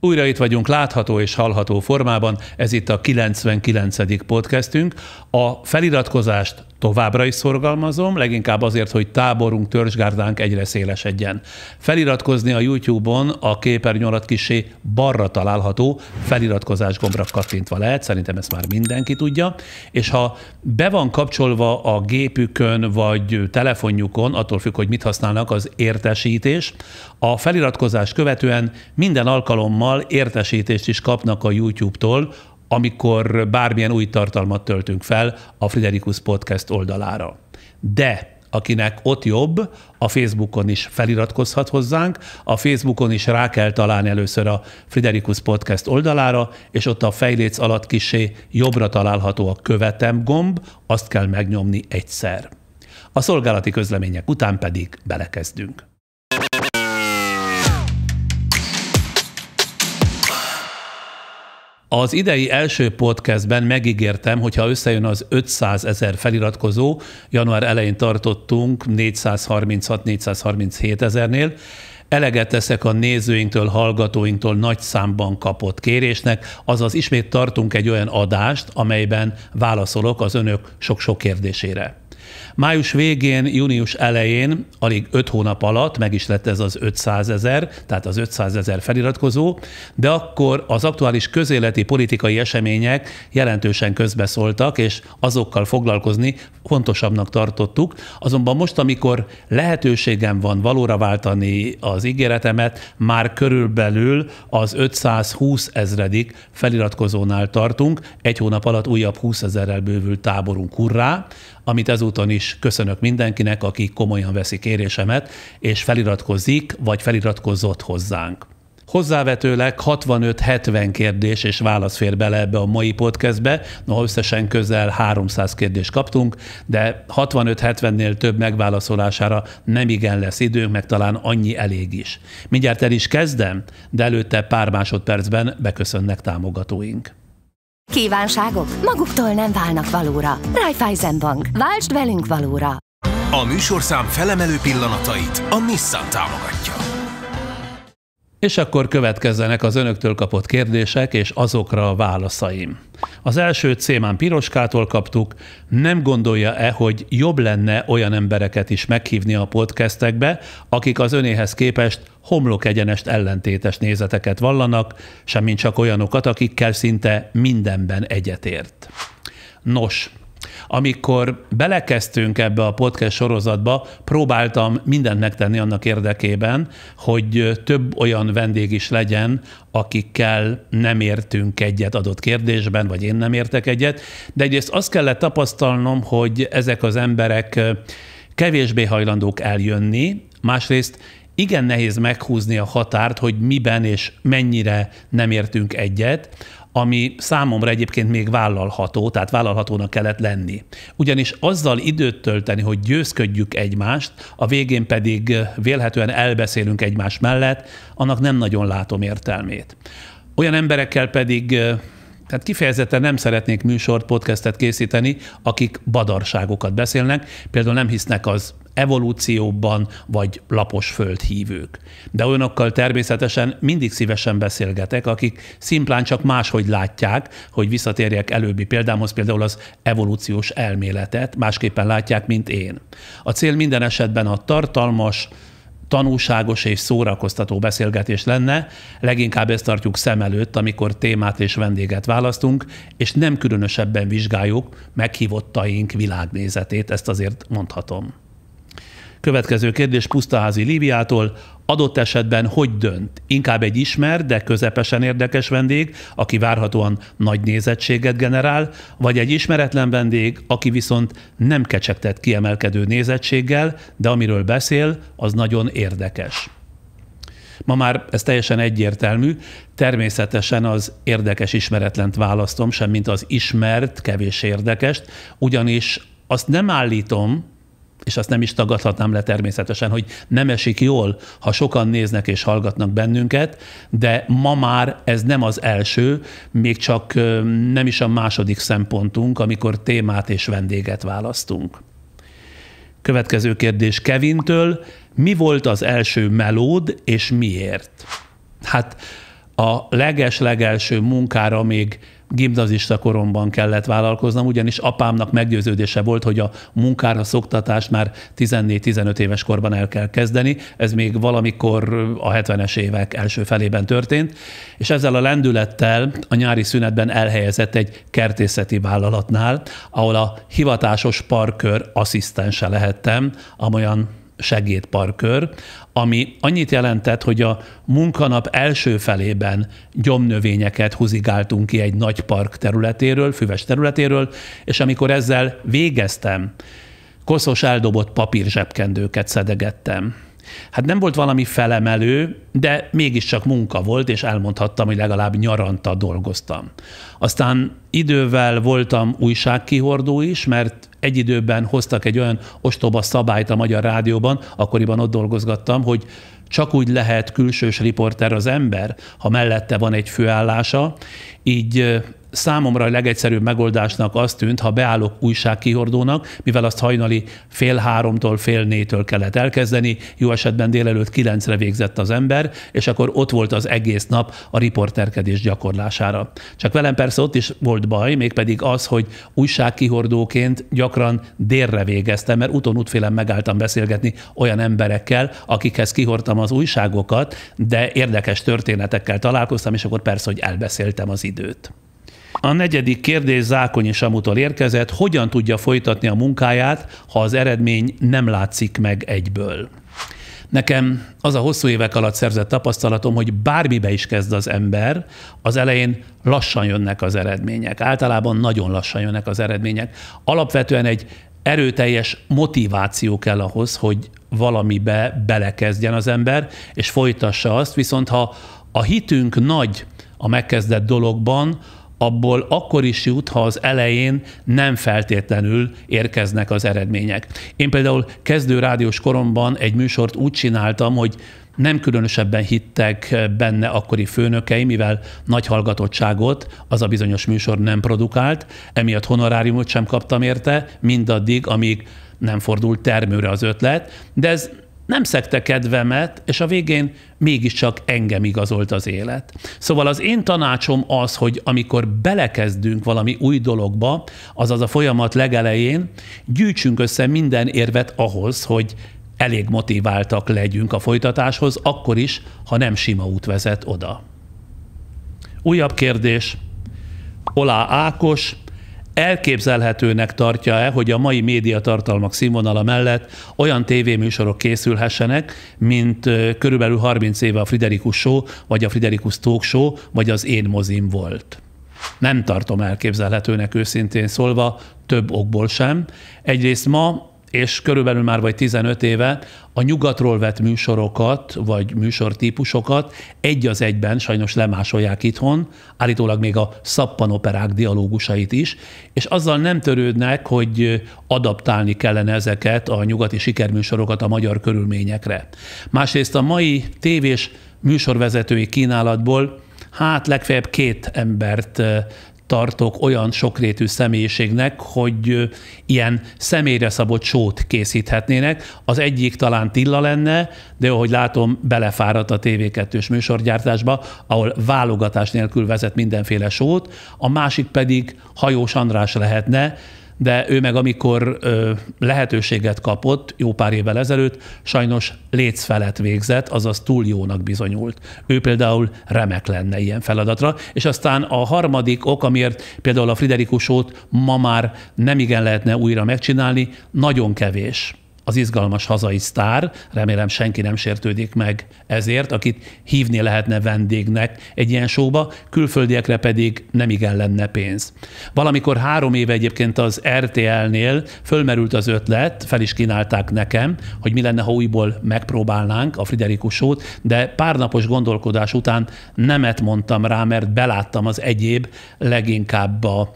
Újra itt vagyunk látható és hallható formában, ez itt a 99. podcastünk. A feliratkozást továbbra is szorgalmazom, leginkább azért, hogy táborunk, törzsgárdánk egyre szélesedjen. Feliratkozni a YouTube-on a képernyő alatt kissé balra található feliratkozás gombra kattintva lehet, szerintem ezt már mindenki tudja, és ha be van kapcsolva a gépükön vagy telefonjukon, attól függ, hogy mit használnak, az értesítés, a feliratkozást követően minden alkalommal értesítést is kapnak a YouTube-tól, amikor bármilyen új tartalmat töltünk fel a Friderikus Podcast oldalára. De akinek ott jobb, a Facebookon is feliratkozhat hozzánk, a Facebookon is rá kell találni először a Friderikus Podcast oldalára, és ott a fejléc alatt kissé jobbra található a követem gomb, azt kell megnyomni egyszer. A szolgálati közlemények után pedig belekezdünk. Az idei első podcastben megígértem, hogy ha összejön az 500 000 feliratkozó, január elején tartottunk 436-437 ezernél, eleget teszek a nézőinktől, hallgatóinktól nagy számban kapott kérésnek, azaz ismét tartunk egy olyan adást, amelyben válaszolok az önök sok-sok kérdésére. Május végén, június elején, alig 5 hónap alatt meg is lett ez az 500 000, tehát az 500 000 feliratkozó, de akkor az aktuális közéleti politikai események jelentősen közbeszóltak, és azokkal foglalkozni fontosabbnak tartottuk. Azonban most, amikor lehetőségem van valóra váltani az ígéretemet, már körülbelül az 520 000. feliratkozónál tartunk, egy hónap alatt újabb 20 000-rel bővült táborunk, hurrá, amit ezúton is köszönök mindenkinek, aki komolyan veszi kérésemet, és feliratkozzik, vagy feliratkozott hozzánk. Hozzávetőleg 65-70 kérdés és válasz fér bele ebbe a mai podcastbe, összesen közel 300 kérdést kaptunk, de 65-70-nél több megválaszolására nem igen lesz időnk, meg talán annyi elég is. Mindjárt el is kezdem, de előtte pár másodpercben beköszönnek támogatóink. Kívánságok maguktól nem válnak valóra. Raiffeisenbank. Váltsd velünk valóra! A műsorszám felemelő pillanatait a Nissan támogatja. És akkor következzenek az önöktől kapott kérdések és azokra a válaszaim. Az elsőt Cémán Piroskától kaptuk. Nem gondolja-e, hogy jobb lenne olyan embereket is meghívni a podcastekbe, akik az önéhez képest homlokegyenest ellentétes nézeteket vallanak, semmint csak olyanokat, akikkel szinte mindenben egyetért? Nos, amikor belekezdtünk ebbe a podcast sorozatba, próbáltam mindent megtenni annak érdekében, hogy több olyan vendég is legyen, akikkel nem értünk egyet adott kérdésben, vagy én nem értek egyet, de egyrészt azt kellett tapasztalnom, hogy ezek az emberek kevésbé hajlandók eljönni, másrészt igen nehéz meghúzni a határt, hogy miben és mennyire nem értünk egyet, ami számomra egyébként még vállalható, tehát vállalhatónak kellett lenni. Ugyanis azzal időt tölteni, hogy győzködjük egymást, a végén pedig vélhetően elbeszélünk egymás mellett, annak nem nagyon látom értelmét. Olyan emberekkel pedig tehát kifejezetten nem szeretnék műsort, podcastet készíteni, akik badarságokat beszélnek, például nem hisznek az evolúcióban, vagy lapos földhívők. De olyanokkal természetesen mindig szívesen beszélgetek, akik szimplán csak máshogy látják, hogy visszatérjek előbbi példámhoz, például az evolúciós elméletet, másképpen látják, mint én. A cél minden esetben a tartalmas, tanúságos és szórakoztató beszélgetés lenne, leginkább ezt tartjuk szem előtt, amikor témát és vendéget választunk, és nem különösebben vizsgáljuk meghívottaink világnézetét, ezt azért mondhatom. Következő kérdés Pusztaházi Líviától. Adott esetben hogy dönt? Inkább egy ismert, de közepesen érdekes vendég, aki várhatóan nagy nézettséget generál, vagy egy ismeretlen vendég, aki viszont nem kecsegtet kiemelkedő nézettséggel, de amiről beszél, az nagyon érdekes. Ma már ez teljesen egyértelmű, természetesen az érdekes ismeretlent választom, semmint az ismert, kevés érdekest, ugyanis azt nem állítom, és azt nem is tagadhatnám le természetesen, hogy nem esik jól, ha sokan néznek és hallgatnak bennünket, de ma már ez nem az első, még csak nem is a második szempontunk, amikor témát és vendéget választunk. Következő kérdés Kevintől. Mi volt az első melód, és miért? Hát A legelső munkára még gimnazista koromban kellett vállalkoznom, ugyanis apámnak meggyőződése volt, hogy a munkára szoktatást már 14-15 éves korban el kell kezdeni. Ez még valamikor a 70-es évek első felében történt, és ezzel a lendülettel a nyári szünetben elhelyezett egy kertészeti vállalatnál, ahol a hivatásos parkőr asszisztense lehettem, amolyan segédparkőr, ami annyit jelentett, hogy a munkanap első felében gyomnövényeket húzigáltunk ki egy nagy park területéről, füves területéről, és amikor ezzel végeztem, koszos eldobott papírzsebkendőket szedegettem. Hát nem volt valami felemelő, de mégiscsak munka volt, és elmondhattam, hogy legalább nyaranta dolgoztam. Aztán idővel voltam újságkihordó is, mert egy időben hoztak egy olyan ostoba szabályt a Magyar Rádióban, akkoriban ott dolgozgattam, hogy csak úgy lehet külsős riporter az ember, ha mellette van egy főállása, így számomra a legegyszerűbb megoldásnak azt tűnt, ha beállok újságkihordónak, mivel azt hajnali 2:30-tól 3:30-től kellett elkezdeni, jó esetben délelőtt 9-re végzett az ember, és akkor ott volt az egész nap a riporterkedés gyakorlására. Csak velem persze ott is volt baj, mégpedig az, hogy újságkihordóként gyakran délre végeztem, mert úton-útfélen megálltam beszélgetni olyan emberekkel, akikhez kihordtam az újságokat, de érdekes történetekkel találkoztam, és akkor persze, hogy elbeszéltem az időt. A negyedik kérdés Zákonyi Samutól érkezett, hogyan tudja folytatni a munkáját, ha az eredmény nem látszik meg egyből. Nekem az a hosszú évek alatt szerzett tapasztalatom, hogy bármibe is kezd az ember, az elején lassan jönnek az eredmények. Általában nagyon lassan jönnek az eredmények. Alapvetően egy erőteljes motiváció kell ahhoz, hogy valamibe belekezdjen az ember, és folytassa azt, viszont ha a hitünk nagy a megkezdett dologban, abból akkor is jut, ha az elején nem feltétlenül érkeznek az eredmények. Én például kezdő rádiós koromban egy műsort úgy csináltam, hogy nem különösebben hittek benne akkori főnökeim, mivel nagy hallgatottságot az a bizonyos műsor nem produkált, emiatt honoráriumot sem kaptam érte, mindaddig, amíg nem fordult termőre az ötlet, de ez nem szegte kedvemet, és a végén mégiscsak engem igazolt az élet. Szóval az én tanácsom az, hogy amikor belekezdünk valami új dologba, azaz a folyamat legelején, gyűjtsünk össze minden érvet ahhoz, hogy elég motiváltak legyünk a folytatáshoz, akkor is, ha nem sima út vezet oda. Újabb kérdés. Olá Ákos. Elképzelhetőnek tartja-e, hogy a mai médiatartalmak színvonala mellett olyan tévéműsorok készülhessenek, mint körülbelül 30 éve a Friderikus Show, vagy a Friderikus Talk Show, vagy az Én mozim volt? Nem tartom elképzelhetőnek őszintén szólva, több okból sem. Egyrészt ma, és körülbelül már vagy 15 éve a nyugatról vett műsorokat, vagy műsortípusokat egy az egyben sajnos lemásolják itthon, állítólag még a szappanoperák dialógusait is, és azzal nem törődnek, hogy adaptálni kellene ezeket a nyugati sikerműsorokat a magyar körülményekre. Másrészt a mai tévés műsorvezetői kínálatból legfeljebb 2 embert tartok olyan sokrétű személyiségnek, hogy ilyen személyre szabott sót készíthetnének. Az egyik talán Tilla lenne, de ahogy látom, belefáradt a TV2-s műsorgyártásba, ahol válogatás nélkül vezet mindenféle sót, a másik pedig Hajós András lehetne, de ő meg amikor lehetőséget kapott jó pár évvel ezelőtt, sajnos léc felett végzett, azaz túl jónak bizonyult. Ő például remek lenne ilyen feladatra, és aztán a harmadik ok, amiért például a Friderikus Show-t ma már nemigen lehetne újra megcsinálni, nagyon kevés az izgalmas hazai sztár, remélem senki nem sértődik meg ezért, akit hívni lehetne vendégnek egy ilyen showba, külföldiekre pedig nemigen lenne pénz. Valamikor 3 éve egyébként az RTL-nél fölmerült az ötlet, fel is kínálták nekem, hogy mi lenne, ha újból megpróbálnánk a Friderikus Show-t, de pár napos gondolkodás után nemet mondtam rá, mert beláttam az egyéb, leginkább a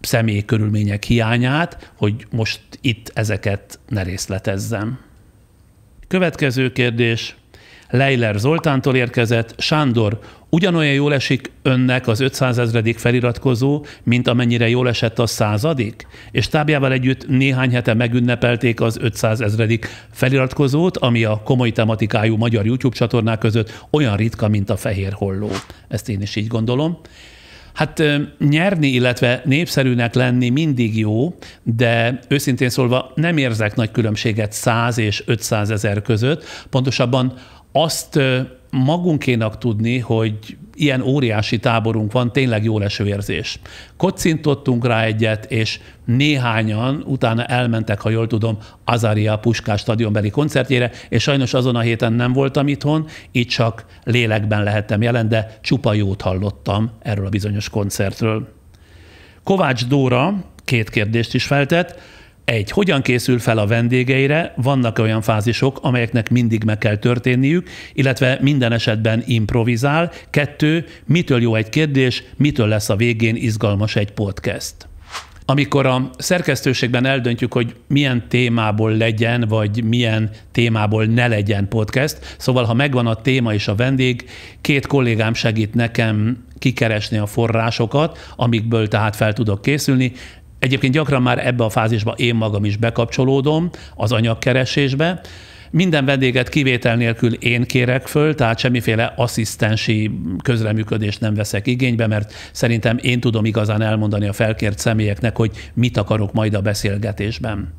személyi körülmények hiányát, hogy most itt ezeket ne részletezzem. Következő kérdés. Leiler Zoltántól érkezett: Sándor, ugyanolyan jól esik önnek az 500 000. feliratkozó, mint amennyire jól esett a 100. És tábjával együtt néhány hete megünnepelték az 500 000. feliratkozót, ami a komoly tematikájú magyar YouTube csatornák között olyan ritka, mint a fehér holló. Ezt én is így gondolom. Hát nyerni, illetve népszerűnek lenni mindig jó, de őszintén szólva nem érzek nagy különbséget 100 és 500 000 között. Pontosabban azt magunkénak tudni, hogy ilyen óriási táborunk van, tényleg jól eső érzés. Kocintottunk rá egyet, és néhányan utána elmentek, ha jól tudom, Azaria Puskás stadionbeli koncertjére, és sajnos azon a héten nem voltam itthon, így csak lélekben lehettem jelen, de csupa jót hallottam erről a bizonyos koncertről. Kovács Dóra 2 kérdést is feltett. 1. Hogyan készül fel a vendégeire? Vannak olyan fázisok, amelyeknek mindig meg kell történniük, illetve minden esetben improvizál. 2. Mitől jó egy kérdés, mitől lesz a végén izgalmas egy podcast? Amikor a szerkesztőségben eldöntjük, hogy milyen témából legyen, vagy milyen témából ne legyen podcast, szóval ha megvan a téma és a vendég, 2 kollégám segít nekem kikeresni a forrásokat, amikből tehát fel tudok készülni. Egyébként gyakran már ebbe a fázisba én magam is bekapcsolódom az anyagkeresésbe. Minden vendéget kivétel nélkül én kérek föl, tehát semmiféle asszisztensi közreműködést nem veszek igénybe, mert szerintem én tudom igazán elmondani a felkért személyeknek, hogy mit akarok majd a beszélgetésben.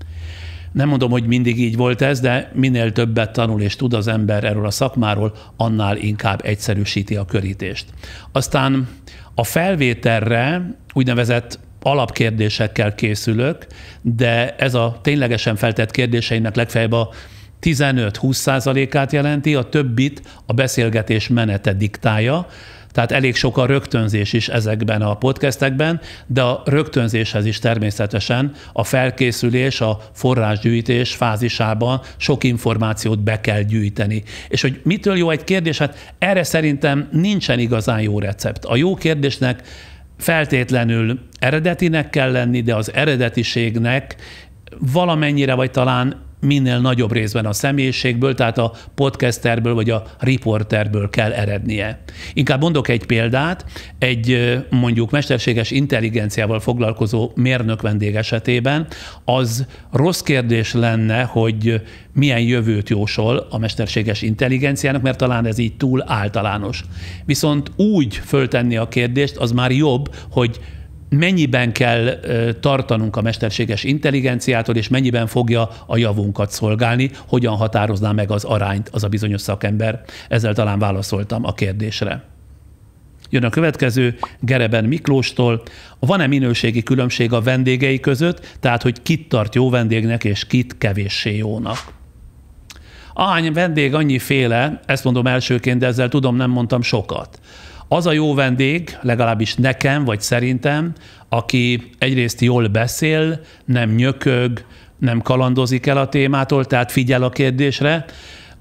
Nem mondom, hogy mindig így volt ez, de minél többet tanul és tud az ember erről a szakmáról, annál inkább egyszerűsíti a körítést. Aztán a felvételre úgynevezett alapkérdésekkel készülök, de ez a ténylegesen feltett kérdéseimnek legfeljebb a 15-20%-át jelenti, a többit a beszélgetés menete diktálja, tehát elég sok a rögtönzés is ezekben a podcastekben, de a rögtönzéshez is természetesen a felkészülés, a forrásgyűjtés fázisában sok információt be kell gyűjteni. És hogy mitől jó egy kérdés? Hát erre szerintem nincsen igazán jó recept. A jó kérdésnek feltétlenül eredetinek kell lenni, de az eredetiségnek valamennyire, vagy talán minél nagyobb részben a személyiségből, tehát a podcasterből vagy a riporterből kell erednie. Inkább mondok egy példát, egy mondjuk mesterséges intelligenciával foglalkozó mérnök vendég esetében az rossz kérdés lenne, hogy milyen jövőt jósol a mesterséges intelligenciának, mert talán ez így túl általános. Viszont úgy föltenni a kérdést, az már jobb, hogy mennyiben kell tartanunk a mesterséges intelligenciától, és mennyiben fogja a javunkat szolgálni, hogyan határozná meg az arányt az a bizonyos szakember. Ezzel talán válaszoltam a kérdésre. Jön a következő Gereben Miklóstól. Van-e minőségi különbség a vendégei között, tehát hogy kit tart jó vendégnek, és kit kevéssé jónak? Ahány vendég, annyiféle, ezt mondom elsőként, de ezzel tudom, nem mondtam sokat. Az a jó vendég, legalábbis nekem, vagy szerintem, aki egyrészt jól beszél, nem nyökög, nem kalandozik el a témától, tehát figyel a kérdésre,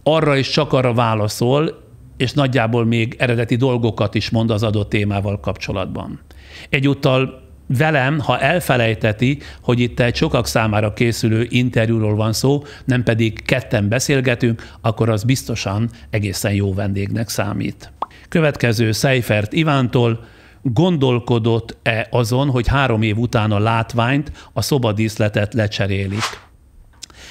arra is csak arra válaszol, és nagyjából még eredeti dolgokat is mond az adott témával kapcsolatban. Egyúttal velem, ha elfelejteti, hogy itt egy sokak számára készülő interjúról van szó, nem pedig ketten beszélgetünk, akkor az biztosan egészen jó vendégnek számít. Következő Seifert Ivántól: gondolkodott-e azon, hogy 3 év után a látványt, a szobadíszletet lecserélik?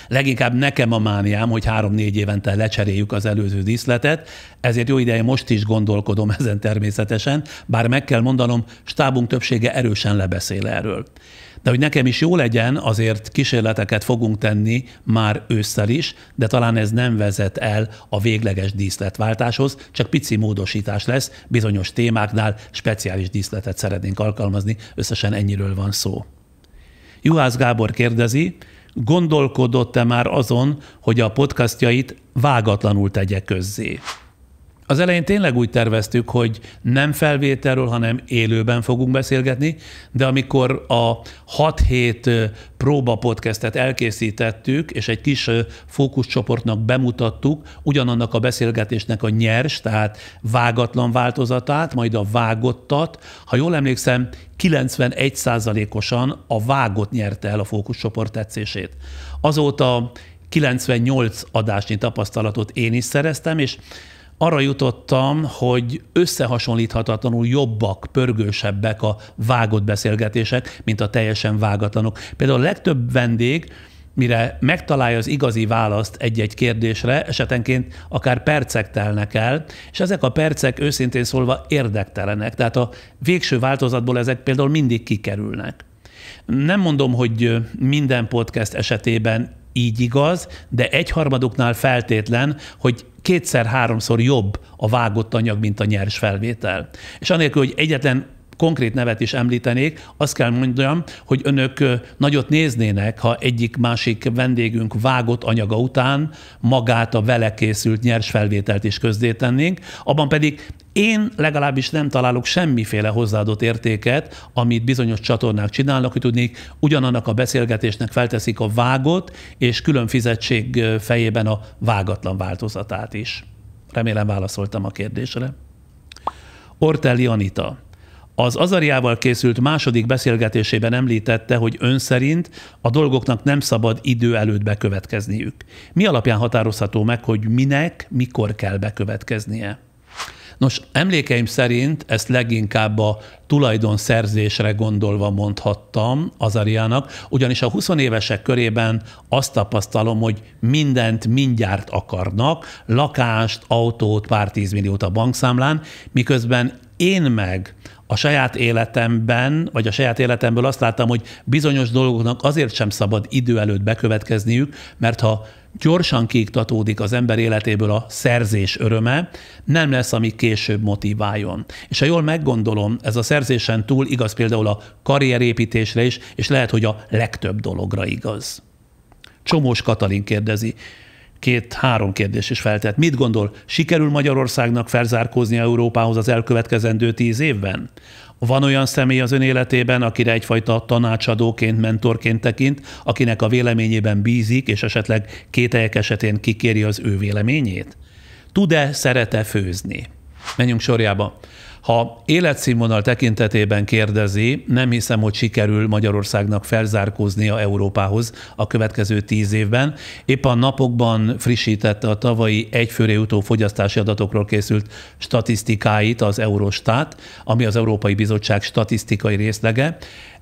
Leginkább nekem a mániám, hogy 3-4 évente lecseréljük az előző díszletet, ezért jó ideje most is gondolkodom ezen természetesen, bár meg kell mondanom, stábunk többsége erősen lebeszél erről. De hogy nekem is jó legyen, azért kísérleteket fogunk tenni már ősszel is, de talán ez nem vezet el a végleges díszletváltáshoz, csak pici módosítás lesz, bizonyos témáknál speciális díszletet szeretnénk alkalmazni, összesen ennyiről van szó. Juhász Gábor kérdezi: gondolkodott-e már azon, hogy a podcastjait vágatlanul tegye közzé? Az elején tényleg úgy terveztük, hogy nem felvételről, hanem élőben fogunk beszélgetni, de amikor a 6-7 próba podcastet elkészítettük, és egy kis fókuszcsoportnak bemutattuk ugyanannak a beszélgetésnek a nyers, tehát vágatlan változatát, majd a vágottat, ha jól emlékszem, 91%-osan a vágott nyerte el a fókuszcsoport tetszését. Azóta 98 adásnyi tapasztalatot én is szereztem, és arra jutottam, hogy összehasonlíthatatlanul jobbak, pörgősebbek a vágott beszélgetések, mint a teljesen vágatlanok. Például a legtöbb vendég, mire megtalálja az igazi választ egy-egy kérdésre, esetenként akár percek telnek el, és ezek a percek őszintén szólva érdektelenek. Tehát a végső változatból ezek például mindig kikerülnek. Nem mondom, hogy minden podcast esetében így igaz, de egyharmaduknál feltétlen, hogy 2-3-szor jobb a vágott anyag, mint a nyers felvétel. És anélkül, hogy egyetlen konkrét nevet is említenék, azt kell mondjam, hogy önök nagyot néznének, ha egyik-másik vendégünk vágott anyaga után magát a vele készült nyers felvételt is közzétennénk, abban pedig én legalábbis nem találok semmiféle hozzáadott értéket, amit bizonyos csatornák csinálnak, hogy tudnék, ugyanannak a beszélgetésnek felteszik a vágott és külön fizetség fejében a vágatlan változatát is. Remélem válaszoltam a kérdésre. Ortelli Anita. Az Azariával készült második beszélgetésében említette, hogy ön szerint a dolgoknak nem szabad idő előtt bekövetkezniük. Mi alapján határozható meg, hogy minek, mikor kell bekövetkeznie? Nos, emlékeim szerint ezt leginkább a tulajdonszerzésre gondolva mondhattam Azariának, ugyanis a 20 évesek körében azt tapasztalom, hogy mindent mindjárt akarnak, lakást, autót, pár 10 milliót a bankszámlán, miközben én meg a saját életemben, vagy a saját életemből azt láttam, hogy bizonyos dolgoknak azért sem szabad idő előtt bekövetkezniük, mert ha gyorsan kiiktatódik az ember életéből a szerzés öröme, nem lesz, ami később motiváljon. És ha jól meggondolom, ez a szerzésen túl igaz például a karrierépítésre is, és lehet, hogy a legtöbb dologra igaz. Csomós Katalin kérdezi, 2-3 kérdés is feltett. Mit gondol, sikerül Magyarországnak felzárkózni Európához az elkövetkezendő 10 évben? Van olyan személy az ön életében, akire egyfajta tanácsadóként, mentorként tekint, akinek a véleményében bízik, és esetleg kételyek esetén kikéri az ő véleményét? Tud-e, szeret-e főzni? Menjünk sorjába. Ha életszínvonal tekintetében kérdezi, nem hiszem, hogy sikerül Magyarországnak felzárkóznia Európához a következő 10 évben. Épp a napokban frissítette a tavalyi egyfőre jutó fogyasztási adatokról készült statisztikáit az Eurostat, ami az Európai Bizottság statisztikai részlege.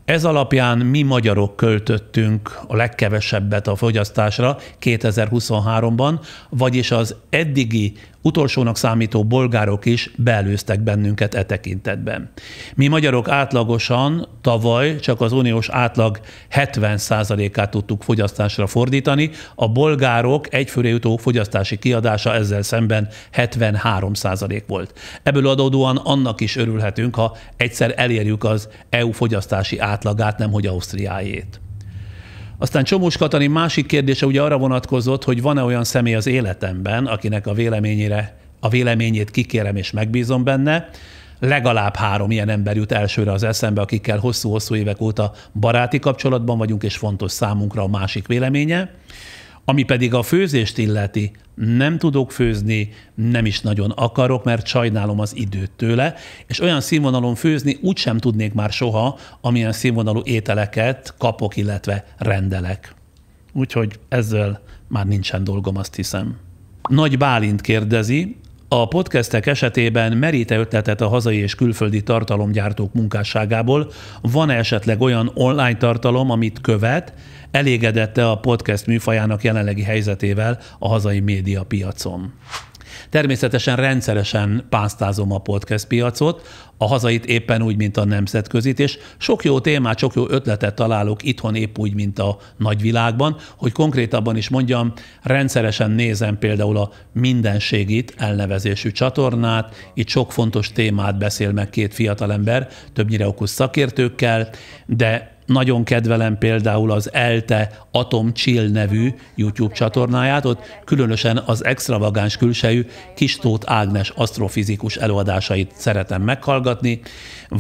Ez alapján mi magyarok költöttünk a legkevesebbet a fogyasztásra 2023-ban, vagyis az eddigi utolsónak számító bolgárok is beelőztek bennünket e tekintetben. Mi magyarok átlagosan tavaly csak az uniós átlag 70%-át tudtuk fogyasztásra fordítani, a bolgárok egyfőre jutó fogyasztási kiadása ezzel szemben 73% volt. Ebből adódóan annak is örülhetünk, ha egyszer elérjük az EU fogyasztási átlagát, nemhogy Ausztriájét. Aztán Csomós Katalin másik kérdése ugye arra vonatkozott, hogy van-e olyan személy az életemben, akinek a véleményét kikérem és megbízom benne. Legalább 3 ilyen ember jut elsőre az eszembe, akikkel hosszú-hosszú évek óta baráti kapcsolatban vagyunk, és fontos számunkra a másik véleménye. Ami pedig a főzést illeti, nem tudok főzni, nem is nagyon akarok, mert sajnálom az időt tőle, és olyan színvonalon főzni úgysem tudnék már soha, amilyen színvonalú ételeket kapok, illetve rendelek. Úgyhogy ezzel már nincsen dolgom, azt hiszem. Nagy Bálint kérdezi, a podcastek esetében merít-e ötletet a hazai és külföldi tartalomgyártók munkásságából? Van-e esetleg olyan online tartalom, amit követ? Elégedette a podcast műfajának jelenlegi helyzetével a hazai médiapiacon? Természetesen rendszeresen pásztázom a podcast piacot, a hazait éppen úgy, mint a nemzetközit, és sok jó témát, sok jó ötletet találok itthon épp úgy, mint a nagyvilágban, hogy konkrétabban is mondjam, rendszeresen nézem például a Mindenségit elnevezésű csatornát, itt sok fontos témát beszél meg 2 fiatalember, többnyire okos szakértőkkel, de nagyon kedvelem például az ELTE Atom Chill nevű YouTube csatornáját, ott különösen az extravagáns külsejű Kistóth Ágnes asztrofizikus előadásait szeretem meghallgatni,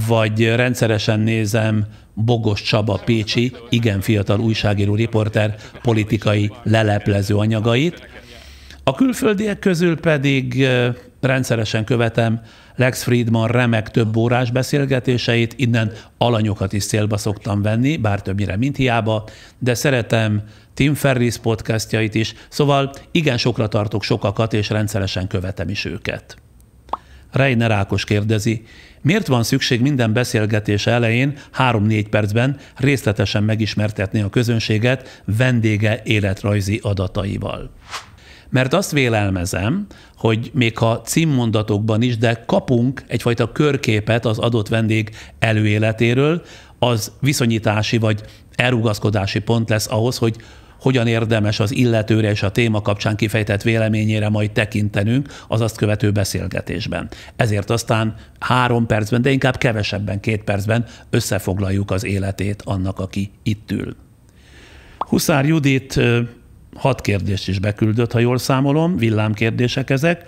vagy rendszeresen nézem Bogos Csaba pécsi, igen fiatal újságíró riporter politikai leleplező anyagait. A külföldiek közül pedig rendszeresen követem Lex Fridman remek több órás beszélgetéseit, innen alanyokat is célba szoktam venni, bár többnyire mint hiába, de szeretem Tim Ferriss podcastjait is, szóval igen sokra tartok sokakat, és rendszeresen követem is őket. Reiner Ákos kérdezi, miért van szükség minden beszélgetés elején 3-4 percben részletesen megismertetni a közönséget vendége életrajzi adataival? Mert azt vélelmezem, hogy még ha címmondatokban is, de kapunk egyfajta körképet az adott vendég előéletéről, az viszonyítási vagy elrugaszkodási pont lesz ahhoz, hogy hogyan érdemes az illetőre és a téma kapcsán kifejtett véleményére majd tekintenünk az azt követő beszélgetésben. Ezért aztán 3 percben, de inkább kevesebben, 2 percben összefoglaljuk az életét annak, aki itt ül. Huszár Judit 6 kérdést is beküldött, ha jól számolom, villámkérdések ezek.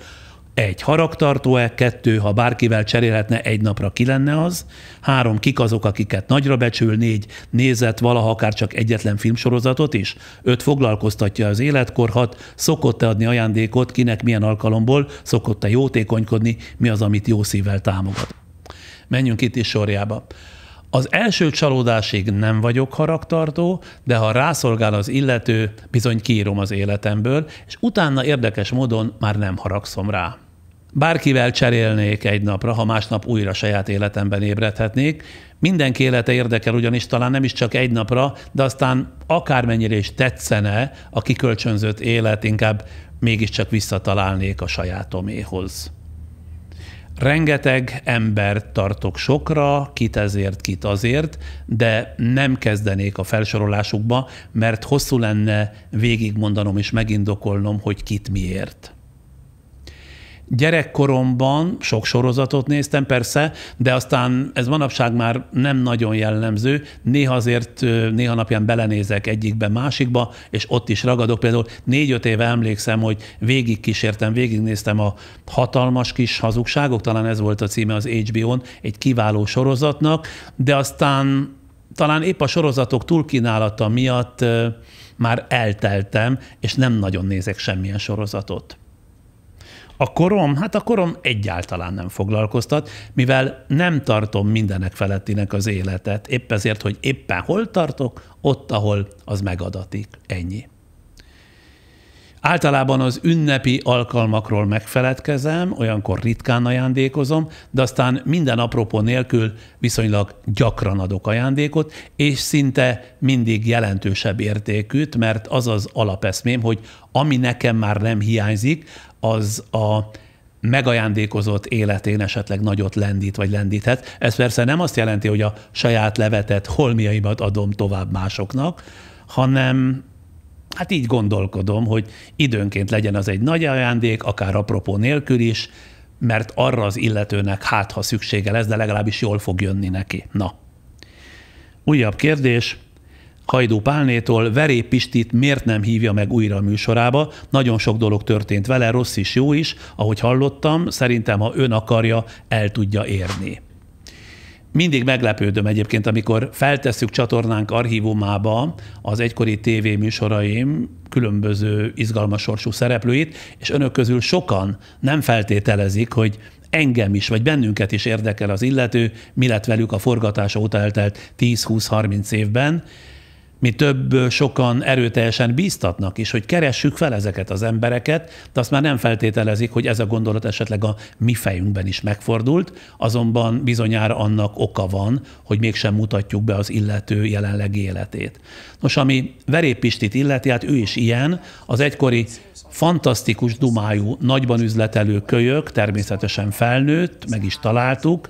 1. Haragtartó-e? 2. Ha bárkivel cserélhetne egy napra, ki lenne az? 3. Kik azok, akiket nagyra becsül? 4. Nézett valaha akár csak egyetlen filmsorozatot is? 5. Foglalkoztatja az életkor? 6. Szokott-e adni ajándékot? Kinek milyen alkalomból? Szokott-e jótékonykodni? Mi az, amit jó szívvel támogat? Menjünk itt is sorjába. Az első csalódásig nem vagyok haragtartó, de ha rászolgál az illető, bizony kiírom az életemből, és utána érdekes módon már nem haragszom rá. Bárkivel cserélnék egy napra, ha másnap újra saját életemben ébredhetnék. Mindenki élete érdekel, ugyanis talán nem is csak egy napra, de aztán akármennyire is tetszene a kikölcsönzött élet, inkább mégiscsak visszatalálnék a sajátoméhoz. Rengeteg embert tartok sokra, kit ezért, kit azért, de nem kezdenék a felsorolásukba, mert hosszú lenne végigmondanom és megindokolnom, hogy kit miért. Gyerekkoromban sok sorozatot néztem persze, de aztán ez manapság már nem nagyon jellemző. Néha azért néha napján belenézek egyikbe, másikba, és ott is ragadok. Például 4-5 éve emlékszem, hogy végignéztem a Hatalmas kis hazugságok, talán ez volt a címe az HBO-n, egy kiváló sorozatnak, de aztán talán épp a sorozatok túlkínálata miatt már elteltem, és nem nagyon nézek semmilyen sorozatot. A korom egyáltalán nem foglalkoztat, mivel nem tartom mindenek felettinek az életet. Épp ezért, hogy éppen hol tartok, ott, ahol az megadatik. Ennyi. Általában az ünnepi alkalmakról megfeledkezem, olyankor ritkán ajándékozom, de aztán minden apropó nélkül viszonylag gyakran adok ajándékot, és szinte mindig jelentősebb értékűt, mert az az alapeszmém, hogy ami nekem már nem hiányzik, az a megajándékozott életén esetleg nagyot lendít vagy lendíthet. Ez persze nem azt jelenti, hogy a saját levetett holmiaimat adom tovább másoknak, hanem hát így gondolkodom, hogy időnként legyen az egy nagy ajándék, akár apropó nélkül is, mert arra az illetőnek ha szüksége lesz, de legalábbis jól fog jönni neki. Na. Újabb kérdés. Hajdú Pálnétól, Verép Pistit miért nem hívja meg újra a műsorába? Nagyon sok dolog történt vele, rossz is, jó is. Ahogy hallottam, szerintem, ha ön akarja, el tudja érni. Mindig meglepődöm egyébként, amikor feltesszük csatornánk archívumába az egykori tévéműsoraim különböző izgalmas sorsú szereplőit, és önök közül sokan nem feltételezik, hogy engem is, vagy bennünket is érdekel az illető, mi lett velük a forgatása óta eltelt 10-20-30 évben. Mi több, sokan erőteljesen bíztatnak is, hogy keressük fel ezeket az embereket, de azt már nem feltételezik, hogy ez a gondolat esetleg a mi fejünkben is megfordult, azonban bizonyára annak oka van, hogy mégsem mutatjuk be az illető jelenlegi életét. Nos, ami Verép Pistit illeti, hát ő is ilyen, az egykori fantasztikus dumájú, nagyban üzletelő kölyök, természetesen felnőtt, meg is találtuk,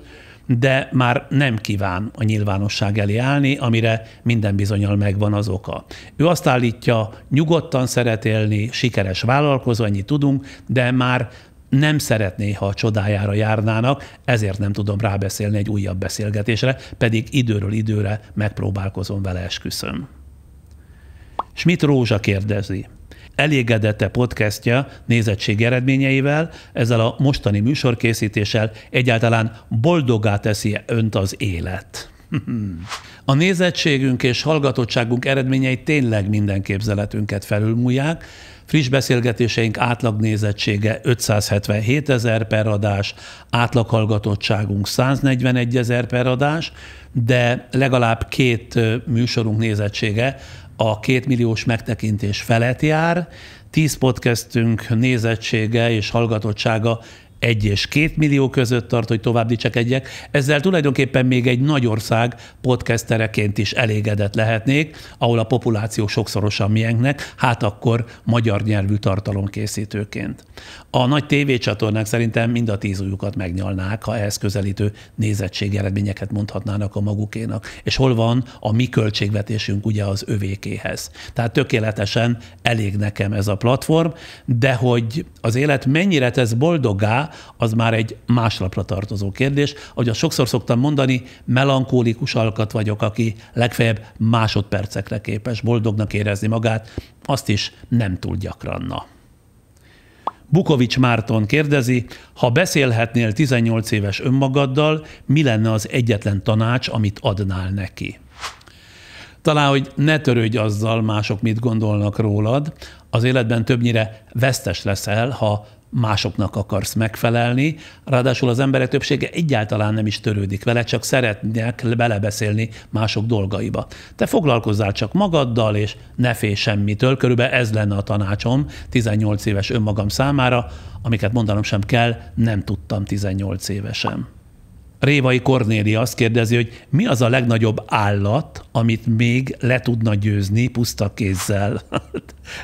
de már nem kíván a nyilvánosság elé állni, amire minden bizonnyal megvan az oka. Ő azt állítja, nyugodtan szeret élni, sikeres vállalkozó, ennyit tudunk, de már nem szeretné, ha a csodájára járnának, ezért nem tudom rábeszélni egy újabb beszélgetésre, pedig időről időre megpróbálkozom vele, esküszöm. Schmidt Rózsa kérdezi. Elégedett-e podcastja nézettség eredményeivel, ezzel a mostani műsorkészítéssel egyáltalán boldoggá teszi önt az élet? A nézettségünk és hallgatottságunk eredményei tényleg minden képzeletünket felülmúlják, Friss beszélgetéseink átlagnézettsége 577 000 per adás, átlaghallgatottságunk 141 000 per adás, de legalább 2 műsorunk nézettsége a 2 milliós megtekintés felett jár, 10 podcastünk nézettsége és hallgatottsága 1 és 2 millió között tart, hogy tovább dicsekedjek. Ezzel tulajdonképpen még egy nagy ország podcastereként is elégedett lehetnék, ahol a populáció sokszorosan miénknek, hát akkor magyar nyelvű tartalomkészítőként. A nagy tévécsatornák szerintem mind a 10 ujjukat megnyalnák, ha ehhez közelítő nézettségi eredményeket mondhatnának a magukénak. És hol van a mi költségvetésünk ugye az övékéhez. Tehát tökéletesen elég nekem ez a platform, de hogy az élet mennyire tesz boldoggá, az már egy más lapra tartozó kérdés. Ahogy azt sokszor szoktam mondani, melankólikus alkat vagyok, aki legfeljebb másodpercekre képes boldognak érezni magát, azt is nem túl gyakran. Na. Bukovics Márton kérdezi, ha beszélhetnél 18 éves önmagaddal, mi lenne az egyetlen tanács, amit adnál neki? Talán, hogy ne törődj azzal, mások mit gondolnak rólad. Az életben többnyire vesztes leszel, ha másoknak akarsz megfelelni, ráadásul az emberek többsége egyáltalán nem is törődik vele, csak szeretnék belebeszélni mások dolgaiba. Te foglalkozzál csak magaddal, és ne félj semmitől. Körülbelül ez lenne a tanácsom 18 éves önmagam számára, amiket mondanom sem kell, nem tudtam 18 évesen. Révai Kornélia azt kérdezi, hogy mi az a legnagyobb állat, amit még le tudna győzni puszta kézzel?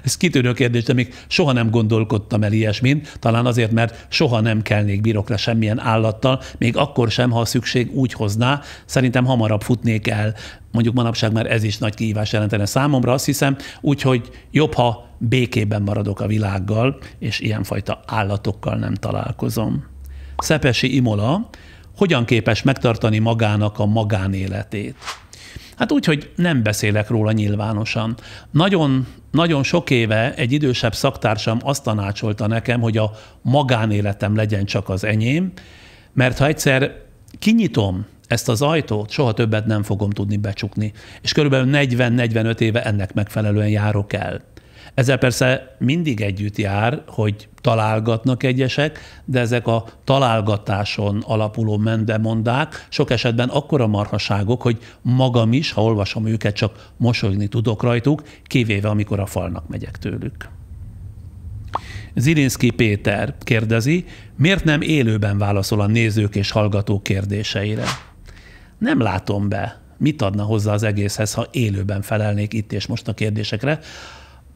Ez kitűnő kérdés, de még soha nem gondolkodtam el ilyesmin, talán azért, mert soha nem kelnék birokra semmilyen állattal, még akkor sem, ha a szükség úgy hozná, szerintem hamarabb futnék el. Mondjuk manapság már ez is nagy kihívás jelentene számomra, azt hiszem, úgyhogy jobb, ha békében maradok a világgal, és ilyenfajta állatokkal nem találkozom. Szepesi Imola, hogyan képes megtartani magának a magánéletét? Hát úgy, hogy nem beszélek róla nyilvánosan. Nagyon sok éve egy idősebb szaktársam azt tanácsolta nekem, hogy a magánéletem legyen csak az enyém, mert ha egyszer kinyitom ezt az ajtót, soha többet nem fogom tudni becsukni. És körülbelül 40-45 éve ennek megfelelően járok el. Ezzel persze mindig együtt jár, hogy találgatnak egyesek, de ezek a találgatáson alapuló mendemondák sok esetben akkora marhaságok, hogy magam is, ha olvasom őket, csak mosolyogni tudok rajtuk, kivéve amikor a falnak megyek tőlük. Zilinszky Péter kérdezi, miért nem élőben válaszol a nézők és hallgatók kérdéseire? Nem látom be, mit adna hozzá az egészhez, ha élőben felelnék itt és most a kérdésekre.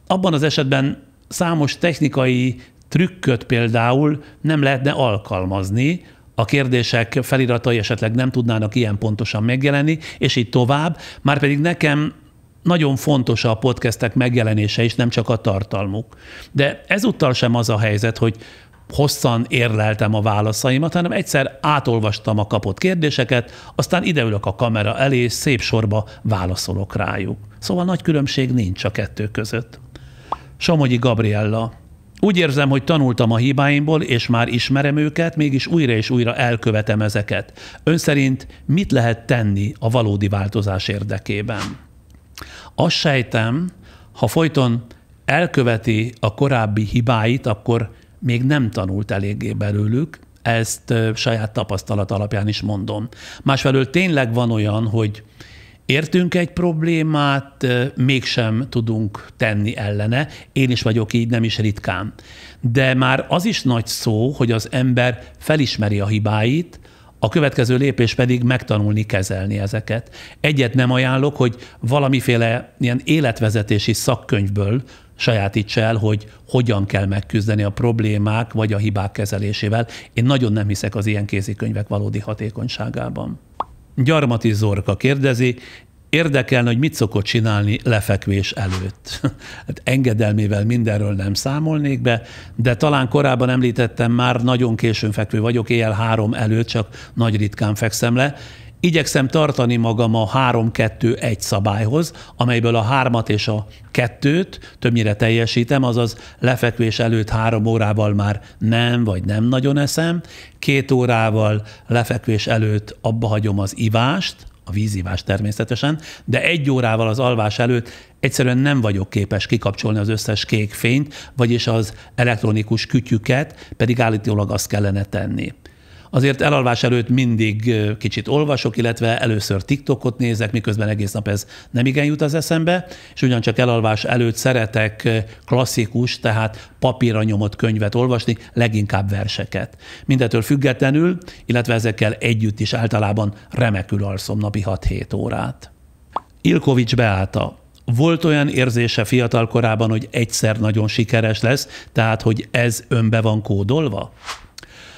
Abban az esetben számos technikai trükköt például nem lehetne alkalmazni, a kérdések feliratai esetleg nem tudnának ilyen pontosan megjelenni, és így tovább, márpedig nekem nagyon fontos a podcastek megjelenése is, nem csak a tartalmuk. De ezúttal sem az a helyzet, hogy hosszan érleltem a válaszaimat, hanem egyszer átolvastam a kapott kérdéseket, aztán ideülök a kamera elé, és szép sorba válaszolok rájuk. Szóval nagy különbség nincs a kettő között. Somogyi Gabriella. Úgy érzem, hogy tanultam a hibáimból, és már ismerem őket, mégis újra és újra elkövetem ezeket. Ön szerint mit lehet tenni a valódi változás érdekében? Azt sejtem, ha folyton elköveti a korábbi hibáit, akkor még nem tanult eléggé belőlük, ezt saját tapasztalat alapján is mondom. Másfelől tényleg van olyan, hogy értünk egy problémát, mégsem tudunk tenni ellene. Én is vagyok így, nem is ritkán. De már az is nagy szó, hogy az ember felismeri a hibáit, a következő lépés pedig megtanulni kezelni ezeket. Egyet nem ajánlok, hogy valamiféle ilyen életvezetési szakkönyvből sajátítsa el, hogy hogyan kell megküzdeni a problémák vagy a hibák kezelésével. Én nagyon nem hiszek az ilyen kézikönyvek valódi hatékonyságában. Gyarmati Zorka kérdezi, érdekelne, hogy mit szokott csinálni lefekvés előtt. Hát engedelmével mindenről nem számolnék be, de talán korábban említettem már, nagyon későn fekvő vagyok, éjjel 3 előtt, csak nagy ritkán fekszem le. Igyekszem tartani magam a 3-2-1 szabályhoz, amelyből a 3-at és a 2-t többnyire teljesítem, azaz lefekvés előtt 3 órával már nem vagy nem nagyon eszem, 2 órával lefekvés előtt abba hagyom az ivást, a vízivás természetesen, de 1 órával az alvás előtt egyszerűen nem vagyok képes kikapcsolni az összes kék fényt, vagyis az elektronikus kütyüket, pedig állítólag azt kellene tenni. Azért elalvás előtt mindig kicsit olvasok, illetve először TikTokot nézek, miközben egész nap ez nem igen jut az eszembe, és ugyancsak elalvás előtt szeretek klasszikus, tehát papírra nyomott könyvet olvasni, leginkább verseket. Mindettől függetlenül, illetve ezekkel együtt is általában remekül alszom napi 6-7 órát. Ilkovics Beáta. Volt olyan érzése fiatal korában, hogy egyszer nagyon sikeres lesz, tehát hogy ez önbe van kódolva?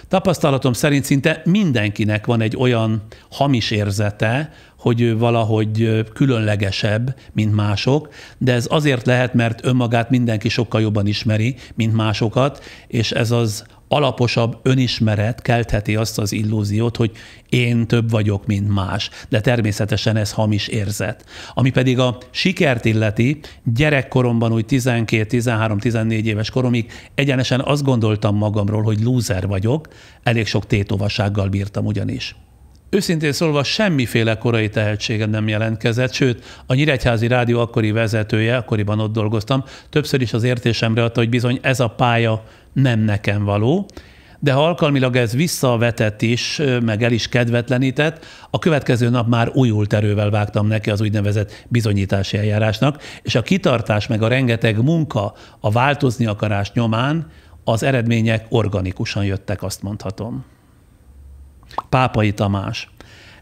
Tapasztalatom szerint szinte mindenkinek van egy olyan hamis érzete, hogy ő valahogy különlegesebb, mint mások, de ez azért lehet, mert önmagát mindenki sokkal jobban ismeri, mint másokat, és ez az alaposabb önismeret keltheti azt az illúziót, hogy én több vagyok, mint más, de természetesen ez hamis érzet. Ami pedig a sikert illeti, gyerekkoromban úgy 12, 13, 14 éves koromig egyenesen azt gondoltam magamról, hogy lúzer vagyok, elég sok tétovassággal bírtam ugyanis. Őszintén szólva semmiféle korai tehetségem nem jelentkezett, sőt, a Nyíregyházi Rádió akkori vezetője, akkoriban ott dolgoztam, többször is az értésemre adta, hogy bizony ez a pálya nem nekem való, de ha alkalmilag ez visszavetett is, meg el is kedvetlenített, a következő nap már újult erővel vágtam neki az úgynevezett bizonyítási eljárásnak, és a kitartás meg a rengeteg munka, a változni akarás nyomán az eredmények organikusan jöttek, azt mondhatom. Pápai Tamás.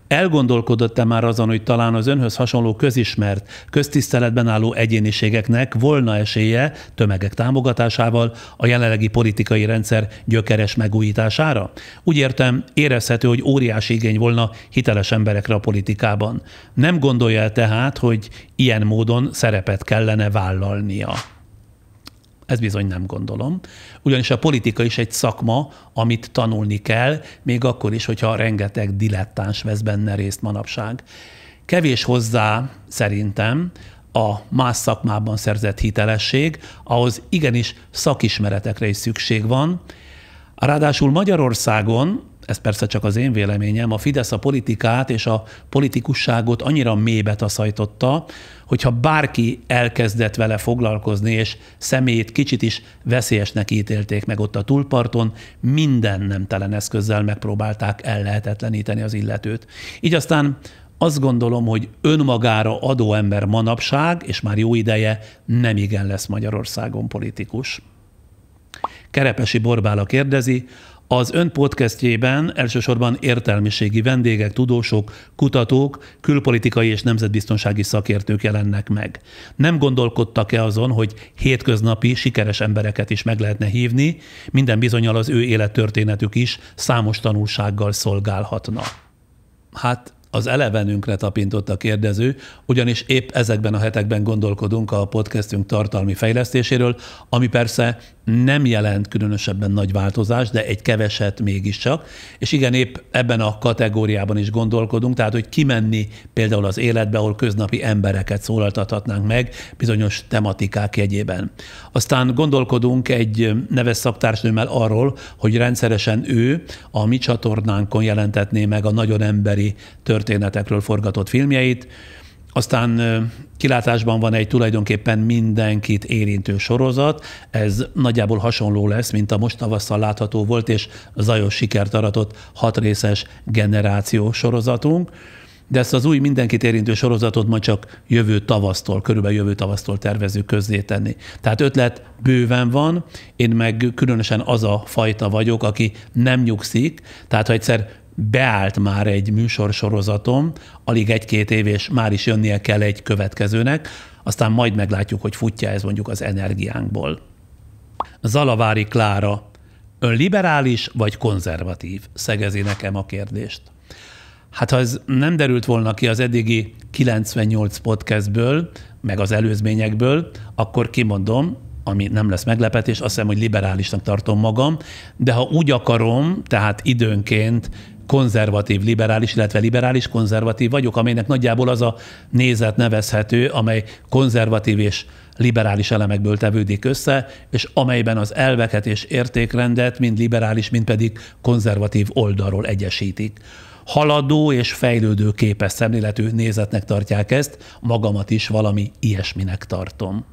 Elgondolkodott-e már azon, hogy talán az önhöz hasonló közismert, köztiszteletben álló egyéniségeknek volna esélye tömegek támogatásával a jelenlegi politikai rendszer gyökeres megújítására? Úgy értem, érezhető, hogy óriási igény volna hiteles emberekre a politikában. Nem gondolja tehát, hogy ilyen módon szerepet kellene vállalnia? Ez bizony nem gondolom. Ugyanis a politika is egy szakma, amit tanulni kell, még akkor is, hogyha rengeteg dilettáns vesz benne részt manapság. Kevés hozzá szerintem a más szakmában szerzett hitelesség, ahhoz igenis szakismeretekre is szükség van. Ráadásul Magyarországon, ez persze csak az én véleményem, a Fidesz a politikát és a politikusságot annyira mélybe taszajtotta, hogyha bárki elkezdett vele foglalkozni, és személyét kicsit is veszélyesnek ítélték meg ott a túlparton, minden nemtelen eszközzel megpróbálták ellehetetleníteni az illetőt. Így aztán azt gondolom, hogy önmagára adó ember manapság, és már jó ideje nem igen lesz Magyarországon politikus. Kerepesi Borbála kérdezi, az ön podcastjében elsősorban értelmiségi vendégek, tudósok, kutatók, külpolitikai és nemzetbiztonsági szakértők jelennek meg. Nem gondolkodtak-e azon, hogy hétköznapi, sikeres embereket is meg lehetne hívni, minden bizonnyal az ő élettörténetük is számos tanulsággal szolgálhatna? Hát az elevenünkre tapintott a kérdező, ugyanis épp ezekben a hetekben gondolkodunk a podcastünk tartalmi fejlesztéséről, ami persze nem jelent különösebben nagy változást, de egy keveset mégiscsak, és igen, épp ebben a kategóriában is gondolkodunk, tehát hogy kimenni például az életbe, ahol köznapi embereket szólaltathatnánk meg bizonyos tematikák jegyében. Aztán gondolkodunk egy neves szaktársnőmmel arról, hogy rendszeresen ő a mi csatornánkon jelentetné meg a nagyon emberi történetekről forgatott filmjeit. Aztán kilátásban van egy tulajdonképpen mindenkit érintő sorozat, ez nagyjából hasonló lesz, mint a most tavasszal látható volt, és zajos sikert aratott 6 részes generáció sorozatunk, de ezt az új mindenkit érintő sorozatot majd csak körülbelül jövő tavasztól tervezzük közzétenni. Tehát ötlet bőven van, én meg különösen az a fajta vagyok, aki nem nyugszik, tehát ha egyszer beállt már egy műsorsorozatom, alig 1-2 év, és már is jönnie kell egy következőnek, aztán majd meglátjuk, hogy futja ez mondjuk az energiánkból. Zalavári Klára, ön liberális vagy konzervatív? Szegezi nekem a kérdést. Hát ha ez nem derült volna ki az eddigi 98 podcastből, meg az előzményekből, akkor kimondom, ami nem lesz meglepetés, azt hiszem, hogy liberálisnak tartom magam, de ha úgy akarom, tehát időnként konzervatív liberális, illetve liberális konzervatív vagyok, amelynek nagyjából az a nézet nevezhető, amely konzervatív és liberális elemekből tevődik össze, és amelyben az elveket és értékrendet mind liberális, mind pedig konzervatív oldalról egyesítik. Haladó és fejlődő képes szemléletű nézetnek tartják ezt, magamat is valami ilyesminek tartom.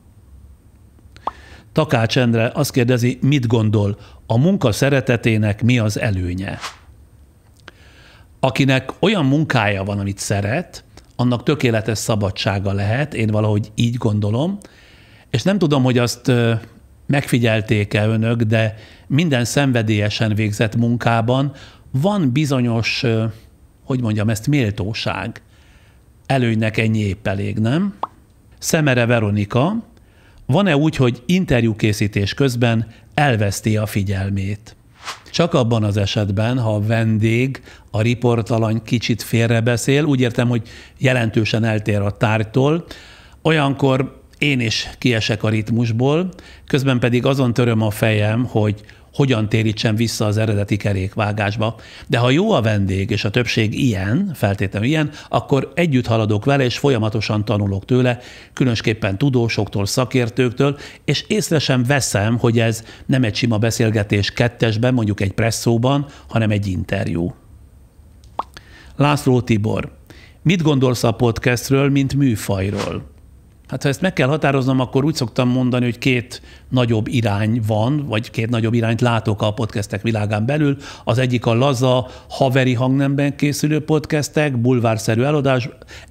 Takács Endre azt kérdezi, mit gondol, a munka szeretetének mi az előnye? Akinek olyan munkája van, amit szeret, annak tökéletes szabadsága lehet, én valahogy így gondolom, és nem tudom, hogy azt megfigyelték-e önök, de minden szenvedélyesen végzett munkában van bizonyos, hogy mondjam ezt, méltóság. Előnynek ennyi épp elég, nem? Szemere Veronika, van-e úgy, hogy interjúkészítés közben elveszti a figyelmét? Csak abban az esetben, ha a vendég, a riportalany kicsit félrebeszél, úgy értem, hogy jelentősen eltér a tárgytól, olyankor én is kiesek a ritmusból, közben pedig azon töröm a fejem, hogy hogyan térítsem vissza az eredeti kerékvágásba. De ha jó a vendég, és a többség ilyen, feltétlenül ilyen, akkor együtt haladok vele, és folyamatosan tanulok tőle, különösképpen tudósoktól, szakértőktől, és észre sem veszem, hogy ez nem egy sima beszélgetés kettesben, mondjuk egy presszóban, hanem egy interjú. László Tibor, mit gondolsz a podcastről, mint műfajról? Hát ha ezt meg kell határoznom, akkor úgy szoktam mondani, hogy két nagyobb irány van, vagy két nagyobb irányt látok a podcastek világán belül. Az egyik a laza, haveri hangnemben készülő podcastek, bulvárszerű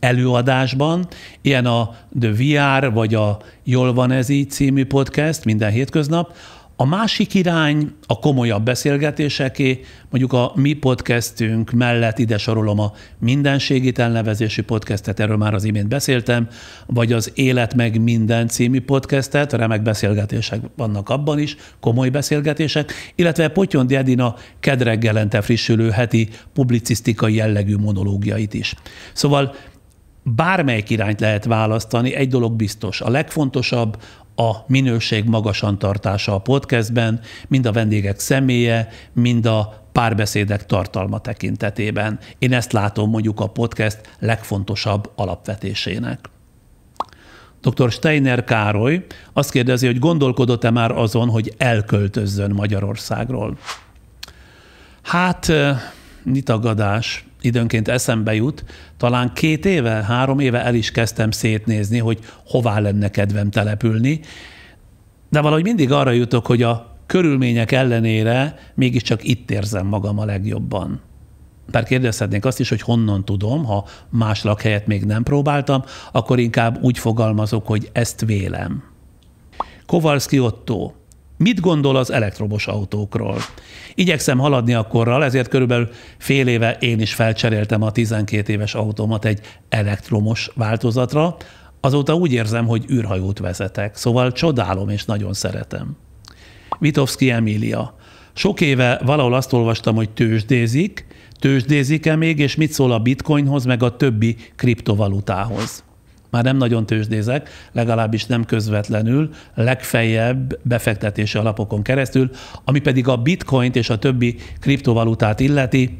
előadásban, ilyen a The VR, vagy a Jól van ez így című podcast minden hétköznap. A másik irány a komolyabb beszélgetéseké, mondjuk a mi podcastünk mellett ide sorolom a Mindenség elnevezésű podcastet, erről már az imént beszéltem, vagy az Élet meg minden című podcastet, remek beszélgetések vannak abban is, komoly beszélgetések, illetve Pottyondi Edina kedreggelente frissülő heti publicisztikai jellegű monológiait is. Szóval bármelyik irányt lehet választani, egy dolog biztos, a legfontosabb a minőség magasan tartása a podcastben, mind a vendégek személye, mind a párbeszédek tartalma tekintetében. Én ezt látom mondjuk a podcast legfontosabb alapvetésének. Dr. Steiner Károly azt kérdezi, hogy gondolkodott-e már azon, hogy elköltözzön Magyarországról. Hát, nyitagadás. Időnként eszembe jut, talán 2 éve, 3 éve el is kezdtem szétnézni, hogy hová lenne kedvem települni, de valahogy mindig arra jutok, hogy a körülmények ellenére mégiscsak itt érzem magam a legjobban. Bár kérdezhetnénk azt is, hogy honnan tudom, ha más lakhelyet még nem próbáltam, akkor inkább úgy fogalmazok, hogy ezt vélem. Kowalski Otto. Mit gondol az elektromos autókról? Igyekszem haladni a korral, ezért körülbelül fél éve én is felcseréltem a 12 éves autómat egy elektromos változatra. Azóta úgy érzem, hogy űrhajót vezetek, szóval csodálom és nagyon szeretem. Vitovszki Emília. Sok éve valahol azt olvastam, hogy tőzsdézik-e még, és mit szól a bitcoinhoz, meg a többi kriptovalutához? Már nem nagyon tőzsdézek, legalábbis nem közvetlenül, legfeljebb befektetési alapokon keresztül, ami pedig a bitcoint és a többi kriptovalutát illeti.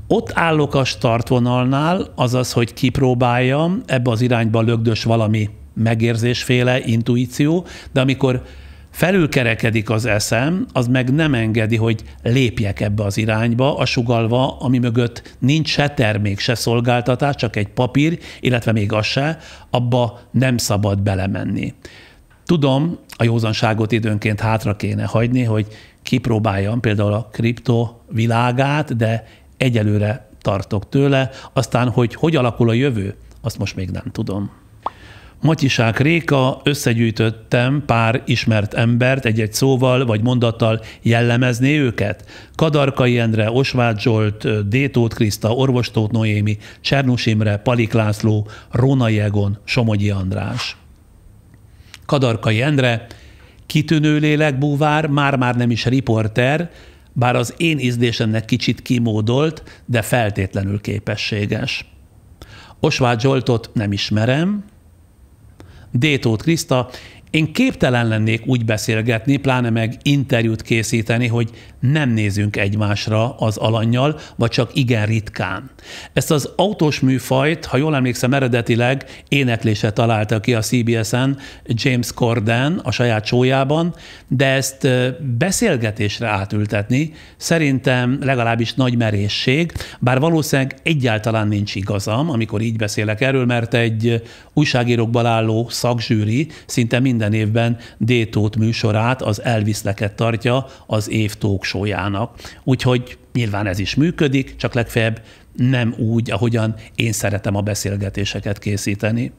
Ott állok a startvonalnál, azaz, hogy kipróbáljam, ebbe az irányba lögdös valami megérzésféle intuíció, de amikor felülkerekedik az eszem, az meg nem engedi, hogy lépjek ebbe az irányba, a sugallva, ami mögött nincs se termék, se szolgáltatás, csak egy papír, illetve még az se, abba nem szabad belemenni. Tudom, a józanságot időnként hátra kéne hagyni, hogy kipróbáljam például a kripto világát, de egyelőre tartok tőle, aztán, hogy alakul a jövő, azt most még nem tudom. Matyisák Réka, összegyűjtöttem pár ismert embert, egy-egy szóval vagy mondattal jellemezné őket. Kadarkai Endre, Osváth Zsolt, D. Tóth Kriszta, Orvos Tóth Noémi, Csernus Imre, Palik László, Rónai Egon, Somogyi András. Kadarkai Endre, kitűnő lélekbúvár, már nem is riporter, bár az én ízlésemnek kicsit kimódolt, de feltétlenül képességes. Osváth Zsoltot nem ismerem. D. Tóth Kriszta, én képtelen lennék úgy beszélgetni, pláne meg interjút készíteni, hogy nem nézünk egymásra az alannyal, vagy csak igen ritkán. Ezt az autós műfajt, ha jól emlékszem, eredetileg éneklése találta ki a CBS-en James Corden a saját showyában, de ezt beszélgetésre átültetni szerintem legalábbis nagy merészség, bár valószínűleg egyáltalán nincs igazam, amikor így beszélek erről, mert egy újságírókból álló szakzsűri szinte minden évben D-Tóth műsorát, az Elviszleket tartja az év talkshow-jának. Úgyhogy nyilván ez is működik, csak legfeljebb nem úgy, ahogyan én szeretem a beszélgetéseket készíteni.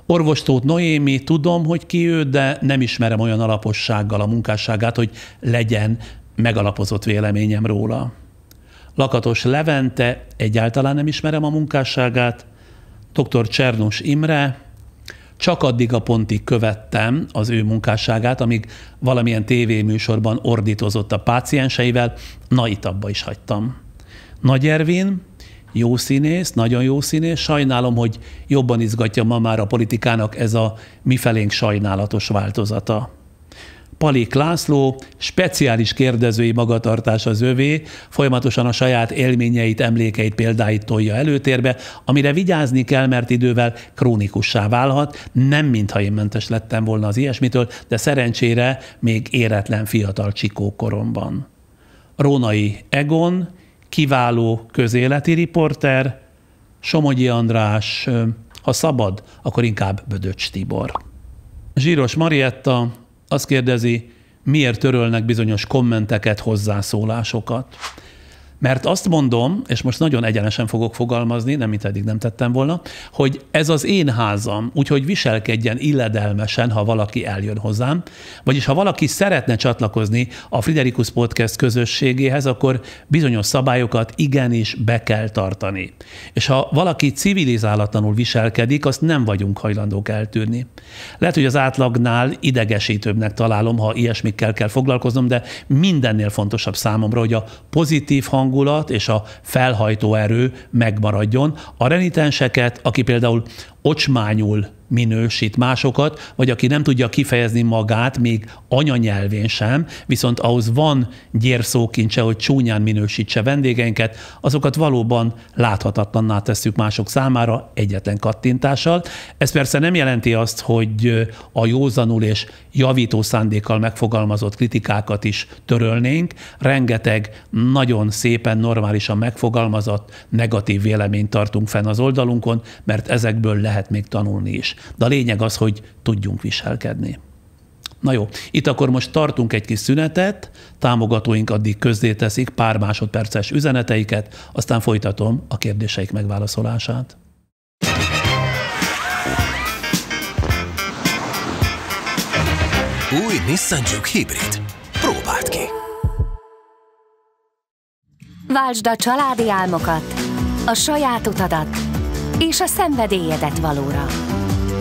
Orvos Tóth Noémi, tudom, hogy ki ő, de nem ismerem olyan alapossággal a munkásságát, hogy legyen megalapozott véleményem róla. Lakatos Levente, egyáltalán nem ismerem a munkásságát. Dr. Csernus Imre, csak addig a pontig követtem az ő munkásságát, amíg valamilyen tévéműsorban ordítozott a pácienseivel, itt abba is hagytam. Nagy Ervin, jó színész, nagyon jó színész, sajnálom, hogy jobban izgatja ma már a politikának ez a mifelénk sajnálatos változata. Palik László, speciális kérdezői magatartás az övé, folyamatosan a saját élményeit, emlékeit, példáit tolja előtérbe, amire vigyázni kell, mert idővel krónikussá válhat, nem mintha én mentes lettem volna az ilyesmitől, de szerencsére még éretlen fiatal csikókoromban. Rónai Egon, kiváló közéleti riporter, Somogyi András, ha szabad, akkor inkább Bödöcs Tibor. Zsíros Marietta azt kérdezi, miért törölnek bizonyos kommenteket, hozzászólásokat. Mert azt mondom, és most nagyon egyenesen fogok fogalmazni, nem mint eddig nem tettem volna, hogy ez az én házam, úgyhogy viselkedjen illedelmesen, ha valaki eljön hozzám, vagyis ha valaki szeretne csatlakozni a Friderikus Podcast közösségéhez, akkor bizonyos szabályokat igenis be kell tartani. És ha valaki civilizálatlanul viselkedik, azt nem vagyunk hajlandók eltűrni. Lehet, hogy az átlagnál idegesítőbbnek találom, ha ilyesmikkel kell foglalkoznom, de mindennél fontosabb számomra, hogy a pozitív hangulat és a felhajtó erő megmaradjon. A renitenseket, aki például ocsmányul minősít másokat, vagy aki nem tudja kifejezni magát még anyanyelvén sem, viszont ahhoz van gyérszókincse, hogy csúnyán minősítse vendégeinket, azokat valóban láthatatlanná tesszük mások számára egyetlen kattintással. Ez persze nem jelenti azt, hogy a józanul és javító szándékkal megfogalmazott kritikákat is törölnénk. Rengeteg nagyon szépen, normálisan megfogalmazott negatív véleményt tartunk fenn az oldalunkon, mert ezekből lehet még tanulni is. De a lényeg az, hogy tudjunk viselkedni. Na jó, itt akkor most tartunk egy kis szünetet, támogatóink addig közzéteszik pár másodperces üzeneteiket, aztán folytatom a kérdéseik megválaszolását. Új Nissan Juke Hibrid. Próbáld ki! Váltsd a családi álmokat, a saját utadat és a szenvedélyedet valóra.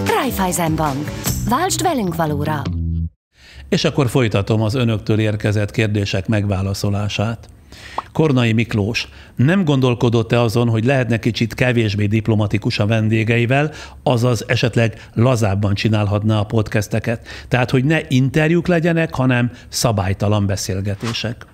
Raiffeisen Bank. Váltsd velünk valóra! És akkor folytatom az önöktől érkezett kérdések megválaszolását. Kornai Miklós, nem gondolkodott-e azon, hogy lehetne kicsit kevésbé diplomatikus a vendégeivel, azaz esetleg lazábban csinálhatná a podcasteket? Tehát, hogy ne interjúk legyenek, hanem szabálytalan beszélgetések.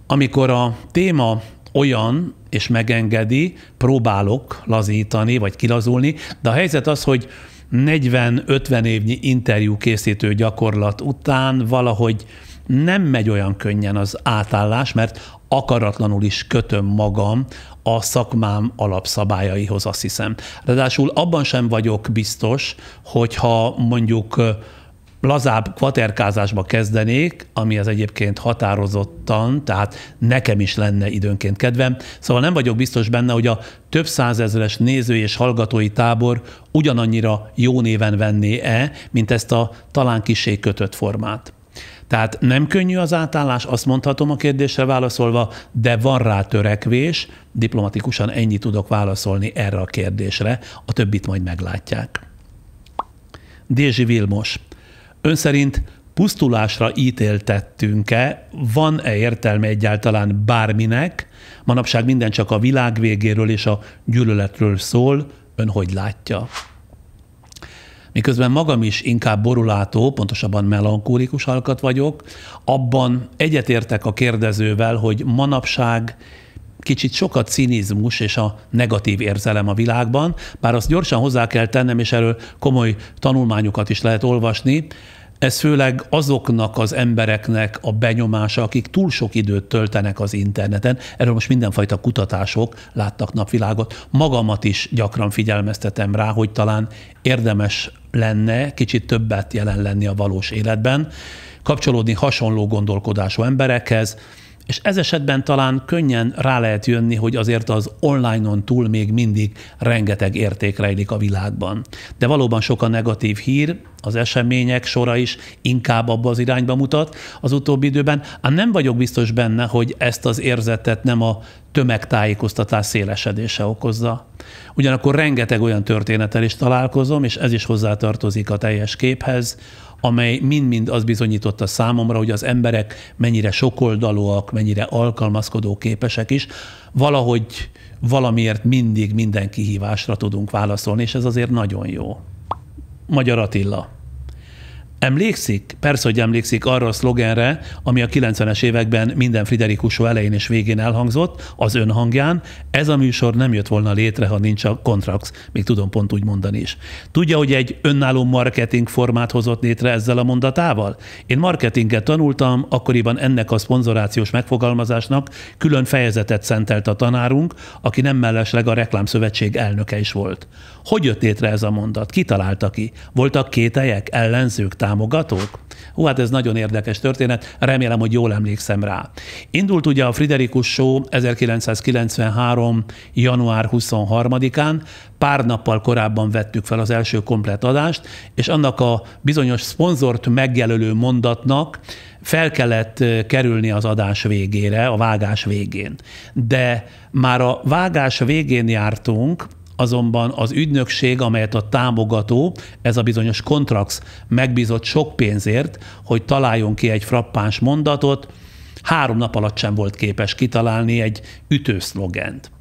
Amikor a téma olyan és megengedi, próbálok lazítani vagy kilazulni, de a helyzet az, hogy 40-50 évnyi interjú készítő gyakorlat után valahogy nem megy olyan könnyen az átállás, mert akaratlanul is kötöm magam a szakmám alapszabályaihoz, azt hiszem. Ráadásul abban sem vagyok biztos, hogyha mondjuk lazább kvaterkázásba kezdenék, ami az egyébként határozottan, tehát nekem is lenne időnként kedvem. Szóval nem vagyok biztos benne, hogy a több százezres nézői és hallgatói tábor ugyanannyira jó néven venné-e, mint ezt a talán kissé kötött formát. Tehát nem könnyű az átállás, azt mondhatom a kérdésre válaszolva, de van rá törekvés, diplomatikusan ennyit tudok válaszolni erre a kérdésre, a többit majd meglátják. Dézsi Vilmos. Ön szerint pusztulásra ítéltettünk-e? Van-e értelme egyáltalán bárminek? Manapság minden csak a világ végéről és a gyűlöletről szól. Ön hogy látja? miközben magam is inkább borulátó, pontosabban melankólikus alkat vagyok, abban egyetértek a kérdezővel, hogy manapság kicsit sok a cinizmus és a negatív érzelem a világban, bár azt gyorsan hozzá kell tennem, és erről komoly tanulmányokat is lehet olvasni. Ez főleg azoknak az embereknek a benyomása, akik túl sok időt töltenek az interneten. Erről most mindenfajta kutatások láttak napvilágot. Magamat is gyakran figyelmeztetem rá, hogy talán érdemes lenne kicsit többet jelen lenni a valós életben, kapcsolódni hasonló gondolkodású emberekhez, és ez esetben talán könnyen rá lehet jönni, hogy azért az online-on túl még mindig rengeteg érték rejlik a világban. De valóban sok a negatív hír, az események sora is inkább abba az irányba mutat az utóbbi időben. Nem vagyok biztos benne, hogy ezt az érzetet nem a tömegtájékoztatás szélesedése okozza. Ugyanakkor rengeteg olyan történettel is találkozom, és ez is hozzátartozik a teljes képhez, amely mind-mind azt bizonyította számomra, hogy az emberek mennyire sokoldalúak, mennyire alkalmazkodó képesek is, valahogy valamiért mindig minden kihívásra tudunk válaszolni, és ez azért nagyon jó. Magyar Attila. Emlékszik? Persze, hogy emlékszik arra a szlogenre, ami a 90-es években minden Friderikus show elején és végén elhangzott, az ön hangján. Ez a műsor nem jött volna létre, ha nincs a Kontrax, még tudom pont úgy mondani is. Tudja, hogy egy önálló marketing formát hozott létre ezzel a mondatával? Én marketinget tanultam, akkoriban ennek a szponzorációs megfogalmazásnak külön fejezetet szentelt a tanárunk, aki nem mellesleg a Reklámszövetség elnöke is volt. Hogy jött létre ez a mondat? Ki találta ki? Voltak kételyek, ellenzők, támogatók? Hát ez nagyon érdekes történet, remélem, hogy jól emlékszem rá. Indult ugye a Friderikus Show 1993. január 23-án, pár nappal korábban vettük fel az első komplett adást, és annak a bizonyos szponzort megjelölő mondatnak fel kellett kerülni az adás végére, a vágás végén. De már a vágás végén jártunk, azonban az ügynökség, amelyet a támogató, ez a bizonyos Kontrax megbízott sok pénzért, hogy találjon ki egy frappáns mondatot, 3 nap alatt sem volt képes kitalálni egy ütőszlogent.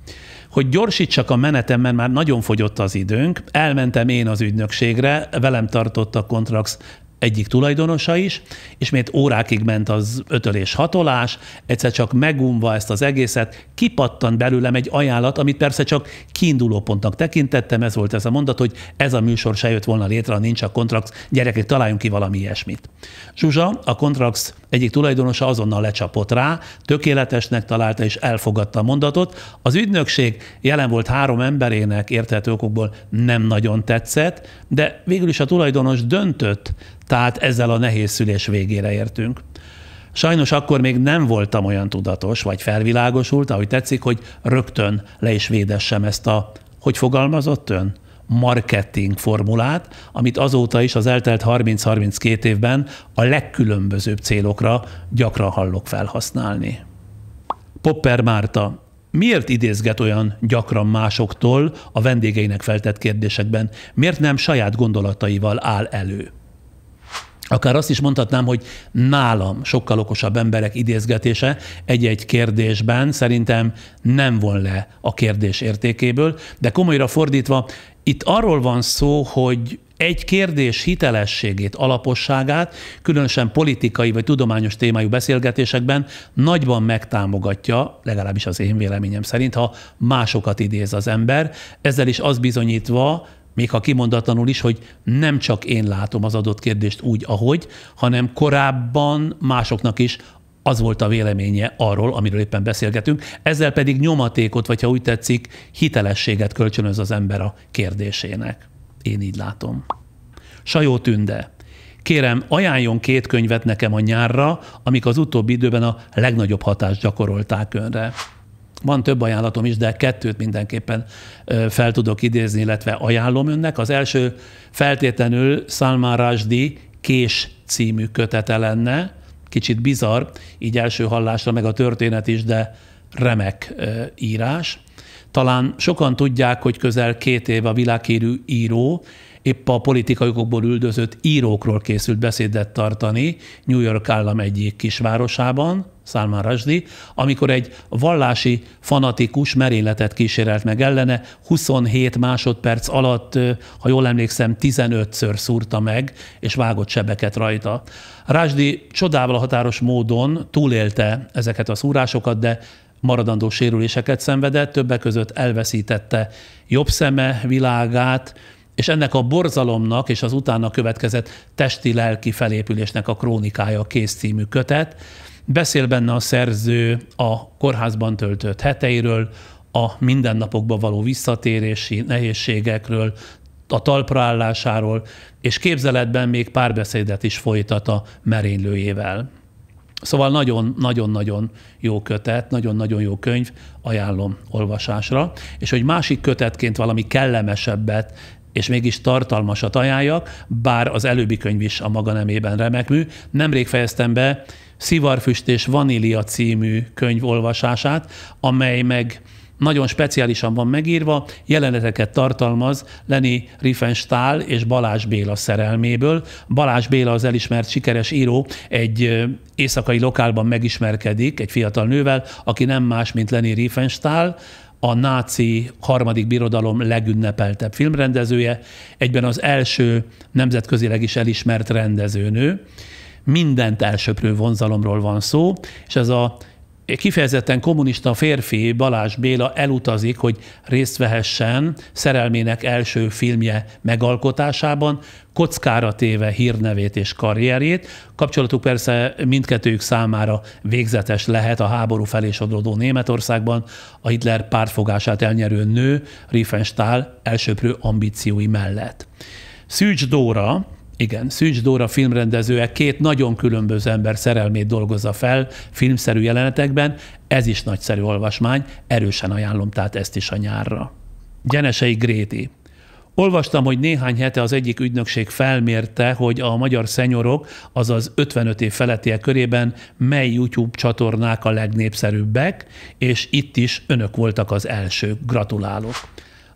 Hogy gyorsítsak a menetem, mert már nagyon fogyott az időnk, elmentem én az ügynökségre, velem tartott a Kontrax egyik tulajdonosa is, ismét órákig ment az ötölés-hatolás, egyszer csak megunva ezt az egészet, kipattant belőlem egy ajánlat, amit persze csak kiindulópontnak tekintettem, ez volt ez a mondat, hogy ez a műsor se jött volna létre, ha nincs a Kontrax, gyerekek, találjunk ki valami ilyesmit. Zsuzsa, a Kontrax egyik tulajdonosa azonnal lecsapott rá, tökéletesnek találta és elfogadta a mondatot. Az ügynökség jelen volt 3 emberének érthető okokból nem nagyon tetszett, de végül is a tulajdonos döntött, tehát ezzel a nehéz szülés végére értünk. Sajnos akkor még nem voltam olyan tudatos, vagy felvilágosult, ahogy tetszik, hogy rögtön le is védessem ezt a, hogy fogalmazott ön? Marketing formulát, amit azóta is az eltelt 30-32 évben a legkülönbözőbb célokra gyakran hallok felhasználni. Popper Márta. Miért idézget olyan gyakran másoktól a vendégeinek feltett kérdésekben? Miért nem saját gondolataival áll elő? Akár azt is mondhatnám, hogy nálam sokkal okosabb emberek idézgetése egy-egy kérdésben szerintem nem von le a kérdés értékéből, de komolyra fordítva, itt arról van szó, hogy egy kérdés hitelességét, alaposságát, különösen politikai vagy tudományos témájú beszélgetésekben nagyban megtámogatja, legalábbis az én véleményem szerint, ha másokat idéz az ember, ezzel is az bizonyítva, még ha kimondatlanul is, hogy nem csak én látom az adott kérdést úgy, ahogy, hanem korábban másoknak is az volt a véleménye arról, amiről éppen beszélgetünk, ezzel pedig nyomatékot, vagy ha úgy tetszik, hitelességet kölcsönöz az ember a kérdésének. Én így látom. Sajó Tünde. Kérem, ajánljon 2 könyvet nekem a nyárra, amik az utóbbi időben a legnagyobb hatást gyakorolták önre. Van több ajánlatom is, de 2 mindenképpen fel tudok idézni, illetve ajánlom önnek. Az első feltétlenül Salman Rushdie Kés című kötete lenne, kicsit bizarr, így első hallásra meg a történet is, de remek írás. Talán sokan tudják, hogy közel 2 év a világhírű író, épp a politikai okokból üldözött írókról készült beszédet tartani New York állam egyik kisvárosában, Salman Rushdie, amikor egy vallási fanatikus merényletet kísérelt meg ellene, 27 másodperc alatt, ha jól emlékszem, 15-ször szúrta meg, és vágott sebeket rajta. Rushdie csodával határos módon túlélte ezeket a szúrásokat, de maradandó sérüléseket szenvedett, többek között elveszítette jobb szeme világát, és ennek a borzalomnak és az utána következett testi-lelki felépülésnek a krónikája a Kész című kötet. Beszél benne a szerző a kórházban töltött heteiről, a mindennapokba való visszatérési nehézségekről, a talpraállásáról, és képzeletben még párbeszédet is folytat a merénylőjével. Szóval nagyon-nagyon jó kötet, nagyon-nagyon jó könyv, ajánlom olvasásra. És hogy másik kötetként valami kellemesebbet és mégis tartalmasat ajánljak, bár az előbbi könyv is a maga nemében remek mű. Nemrég fejeztem be Szivarfüst és Vanília című könyv olvasását, amely meg nagyon speciálisan van megírva, jeleneteket tartalmaz Leni Riefenstahl és Balázs Béla szerelméből. Balázs Béla, az elismert sikeres író, egy éjszakai lokálban megismerkedik egy fiatal nővel, aki nem más, mint Leni Riefenstahl, a náci harmadik birodalom legünnepeltebb filmrendezője, egyben az első nemzetközileg is elismert rendezőnő. Mindent elsöprő vonzalomról van szó, és ez a kifejezetten kommunista férfi, Balázs Béla elutazik, hogy részt vehessen szerelmének első filmje megalkotásában, kockára téve hírnevét és karrierjét. Kapcsolatuk persze mindkettőjük számára végzetes lehet a háború felé sodródó Németországban, a Hitler pártfogását elnyerő nő Riefenstahl elsöprő ambíciói mellett. Szűcs Dóra, Szűcs Dóra filmrendezője két nagyon különböző ember szerelmét dolgozza fel filmszerű jelenetekben, ez is nagyszerű olvasmány, erősen ajánlom tehát ezt is a nyárra. Gyenesei Gréti. Olvastam, hogy néhány hete az egyik ügynökség felmérte, hogy a magyar szenyorok, azaz 55 év felettiek körében mely YouTube csatornák a legnépszerűbbek, és itt is önök voltak az elsők. Gratulálok!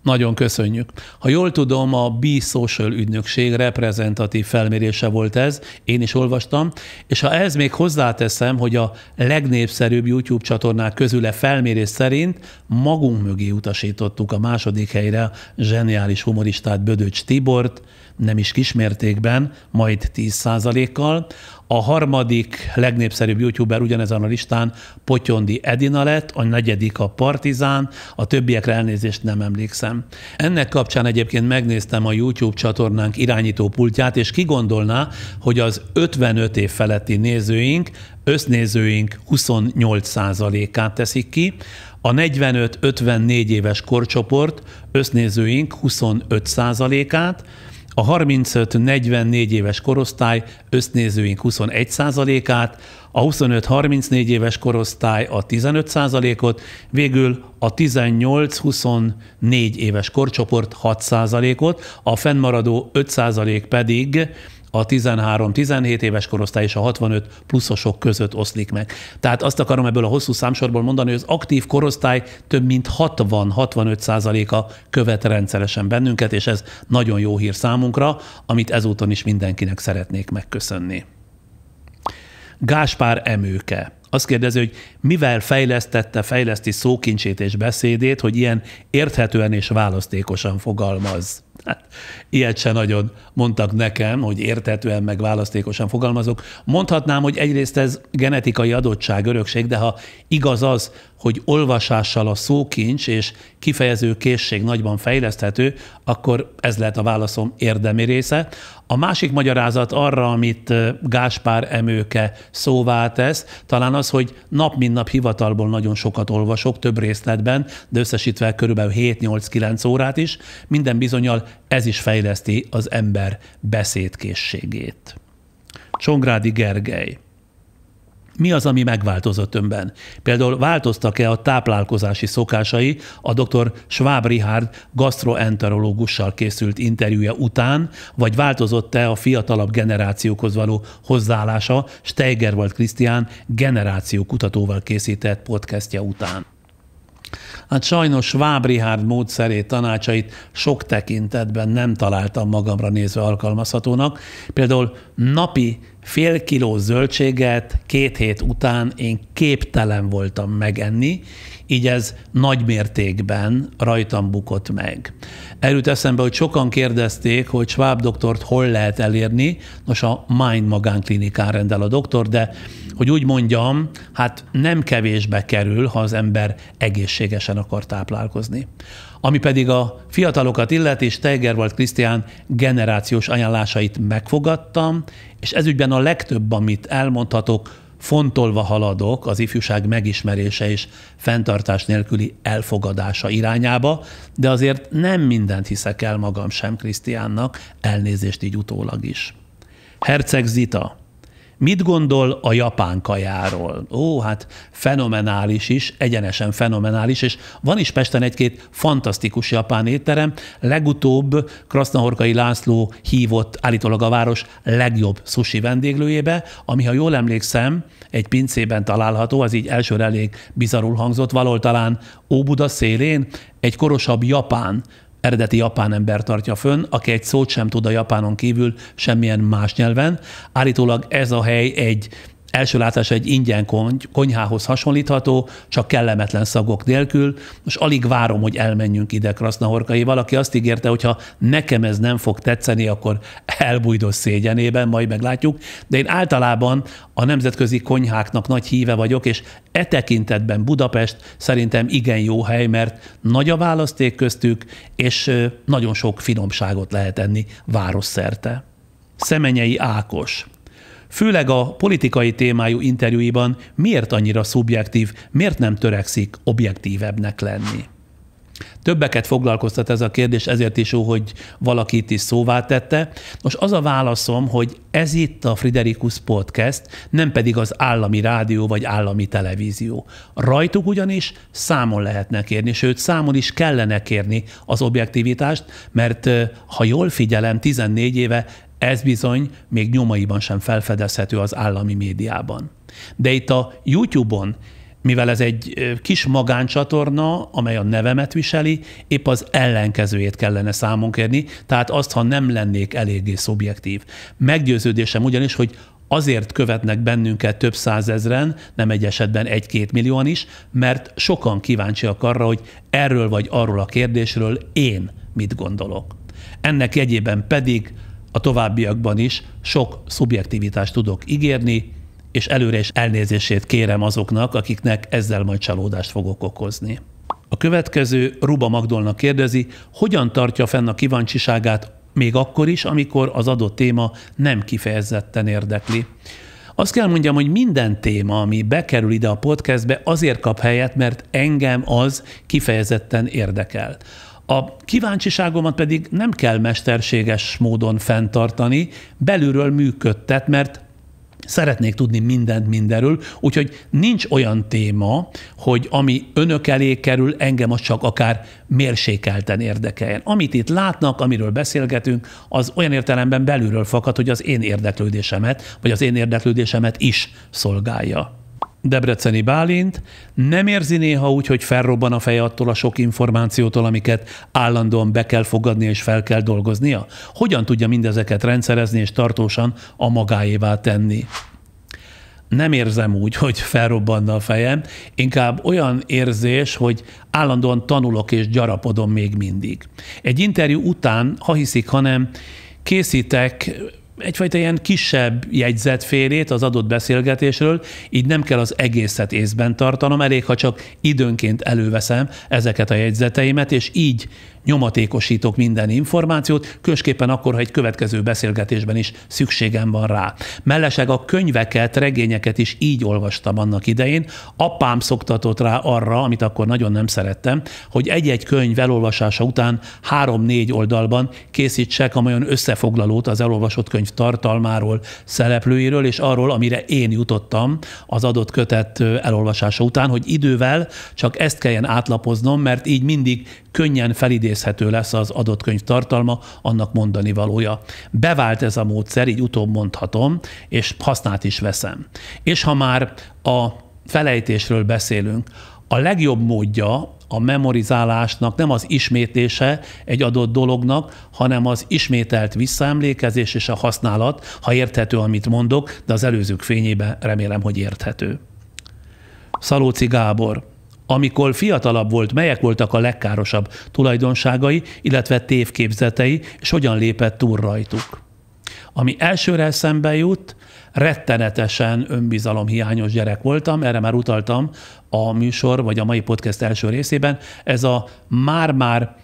Nagyon köszönjük. Ha jól tudom, a B-Social ügynökség reprezentatív felmérése volt ez, én is olvastam, és ha ehhez még hozzáteszem, hogy a legnépszerűbb YouTube csatornák közül felmérés szerint magunk mögé utasítottuk a második helyre a zseniális humoristát, Bödöcs Tibort, nem is kismértékben, majd 10%-kal. A harmadik legnépszerűbb youtuber ugyanezen a listán Potyondi Edina lett, a negyedik a Partizán, a többiekre elnézést nem emlékszem. Ennek kapcsán egyébként megnéztem a YouTube csatornánk irányító pultját, és ki gondolná, hogy az 55 év feletti nézőink, össznézőink 28%-át teszik ki, a 45-54 éves korcsoport össznézőink 25%-át, a 35-44 éves korosztály össznézőink 21%-át, a 25-34 éves korosztály a 15%-ot, végül a 18-24 éves korcsoport 6%-ot, a fennmaradó 5% pedig a 13-17 éves korosztály és a 65 pluszosok között oszlik meg. Tehát azt akarom ebből a hosszú számsorból mondani, hogy az aktív korosztály több mint 60-65%-a követ rendszeresen bennünket, és ez nagyon jó hír számunkra, amit ezúton is mindenkinek szeretnék megköszönni. Gáspár Emőke. Azt kérdezi, hogy mivel fejleszti szókincsét és beszédét, hogy ilyen érthetően és választékosan fogalmaz. Hát, ilyet se nagyon mondtak nekem, hogy érthetően meg választékosan fogalmazok. Mondhatnám, hogy egyrészt ez genetikai adottság, örökség, de ha igaz az, hogy olvasással a szókincs és kifejező készség nagyban fejleszthető, akkor ez lehet a válaszom érdemi része. A másik magyarázat arra, amit Gáspár Emőke szóvá tesz, talán az, hogy nap mint nap hivatalból nagyon sokat olvasok, több részletben, de összesítve körülbelül 7-8-9 órát is. Minden bizonnyal ez is fejleszti az ember beszédkészségét. Csongrádi Gergely. Mi az, ami megváltozott önben? Például változtak-e a táplálkozási szokásai a dr. Schwab Richard gastroenterológussal készült interjúja után, vagy változott-e a fiatalabb generációkhoz való hozzáállása Steigerwald Krisztián generációkutatóval készített podcastja után? Hát sajnos Schwab Richard módszerét, tanácsait sok tekintetben nem találtam magamra nézve alkalmazhatónak. Például napi fél kiló zöldséget 2 hét után én képtelen voltam megenni, így ez nagy mértékben rajtam bukott meg. Erőt eszembe, hogy sokan kérdezték, hogy Schwab doktort hol lehet elérni. Nos, a Mind magánklinikán rendel a doktor, de hogy úgy mondjam, hát nem kevésbe kerül, ha az ember egészségesen akar táplálkozni. Ami pedig a fiatalokat illeti, Steigerwald Krisztián generációs ajánlásait megfogadtam, és ezügyben a legtöbb, amit elmondhatok, fontolva haladok az ifjúság megismerése és fenntartás nélküli elfogadása irányába, de azért nem mindent hiszek el magam sem Krisztiánnak, elnézést így utólag is. Herceg Zita. Mit gondol a japán kajáról? Ó, hát fenomenális is, egyenesen fenomenális, és van is Pesten egy-két fantasztikus japán étterem. Legutóbb Krasznahorkai László hívott állítólag a város legjobb sushi vendéglőjébe, ami, ha jól emlékszem, egy pincében található, az így elsőre elég bizarrul hangzott, valahol talán Óbuda szélén egy korosabb eredeti japán ember tartja fönn, aki egy szót sem tud a japánon kívül semmilyen más nyelven. Állítólag ez a hely egy első látásra egy ingyen konyhához hasonlítható, csak kellemetlen szagok nélkül. Most alig várom, hogy elmenjünk ide Krasznahorkai. Valaki azt ígérte, hogy ha nekem ez nem fog tetszeni, akkor elbújdos szégyenében, majd meglátjuk. De én általában a nemzetközi konyháknak nagy híve vagyok, és e tekintetben Budapest szerintem igen jó hely, mert nagy a választék köztük, és nagyon sok finomságot lehet enni városszerte. Szemenyei Ákos. Főleg a politikai témájú interjúiban miért annyira szubjektív, miért nem törekszik objektívebbnek lenni? Többeket foglalkoztat ez a kérdés, ezért is jó, hogy valaki itt is szóvá tette. Most az a válaszom, hogy ez itt a Friderikus Podcast, nem pedig az állami rádió vagy állami televízió. Rajtuk ugyanis számon lehetne kérni, sőt számon is kellene kérni az objektivitást, mert ha jól figyelem, 14 éve ez bizony még nyomaiban sem felfedezhető az állami médiában. De itt a YouTube-on, mivel ez egy kis magáncsatorna, amely a nevemet viseli, épp az ellenkezőjét kellene számon kérni, tehát azt, ha nem lennék eléggé szubjektív. Meggyőződésem ugyanis, hogy azért követnek bennünket több százezren, nem egy esetben 1-2 millióan is, mert sokan kíváncsiak arra, hogy erről vagy arról a kérdésről én mit gondolok. Ennek jegyében pedig a továbbiakban is sok szubjektivitást tudok ígérni, és előre is elnézését kérem azoknak, akiknek ezzel majd csalódást fogok okozni. A következő Ruba Magdolna kérdezi, hogyan tartja fenn a kíváncsiságát még akkor is, amikor az adott téma nem kifejezetten érdekli. Azt kell mondjam, hogy minden téma, ami bekerül ide a podcastbe, azért kap helyet, mert engem az kifejezetten érdekel. A kíváncsiságomat pedig nem kell mesterséges módon fenntartani, belülről működtet, mert szeretnék tudni mindent mindenről, úgyhogy nincs olyan téma, hogy ami önök elé kerül, engem az csak akár mérsékelten érdekeljen. Amit itt látnak, amiről beszélgetünk, az olyan értelemben belülről fakad, hogy az én érdeklődésemet, vagy az én érdeklődésemet is szolgálja. Debreceni Bálint nem érzi néha úgy, hogy felrobban a feje attól a sok információtól, amiket állandóan be kell fogadni és fel kell dolgoznia? Hogyan tudja mindezeket rendszerezni és tartósan a magáévá tenni? Nem érzem úgy, hogy felrobbanna a fejem, inkább olyan érzés, hogy állandóan tanulok és gyarapodom még mindig. Egy interjú után, ha hiszik, hanem készítek egyfajta ilyen kisebb jegyzetfélét az adott beszélgetésről, így nem kell az egészet észben tartanom, elég, ha csak időnként előveszem ezeket a jegyzeteimet, és így nyomatékosítok minden információt, különösképpen akkor, ha egy következő beszélgetésben is szükségem van rá. Mellesleg a könyveket, regényeket is így olvastam annak idején. Apám szoktatott rá arra, amit akkor nagyon nem szerettem, hogy egy-egy könyv elolvasása után 3-4 oldalban készítsek amolyan összefoglalót az elolvasott könyv tartalmáról, szereplőiről, és arról, amire én jutottam az adott kötet elolvasása után, hogy idővel csak ezt kelljen átlapoznom, mert így mindig könnyen felidézhető lesz az adott könyv tartalma, annak mondani valója. Bevált ez a módszer, így utóbb mondhatom, és hasznát is veszem. És ha már a felejtésről beszélünk, a legjobb módja a memorizálásnak nem az ismétlése egy adott dolognak, hanem az ismételt visszaemlékezés és a használat, ha érthető, amit mondok, de az előzők fényében remélem, hogy érthető. Szalóci Gábor. Amikor fiatalabb volt, melyek voltak a legkárosabb tulajdonságai, illetve tévképzetei, és hogyan lépett túl rajtuk? Ami elsőre eszembe jut, rettenetesen önbizalomhiányos gyerek voltam, erre már utaltam a műsor, vagy a mai podcast első részében. Ez a már-már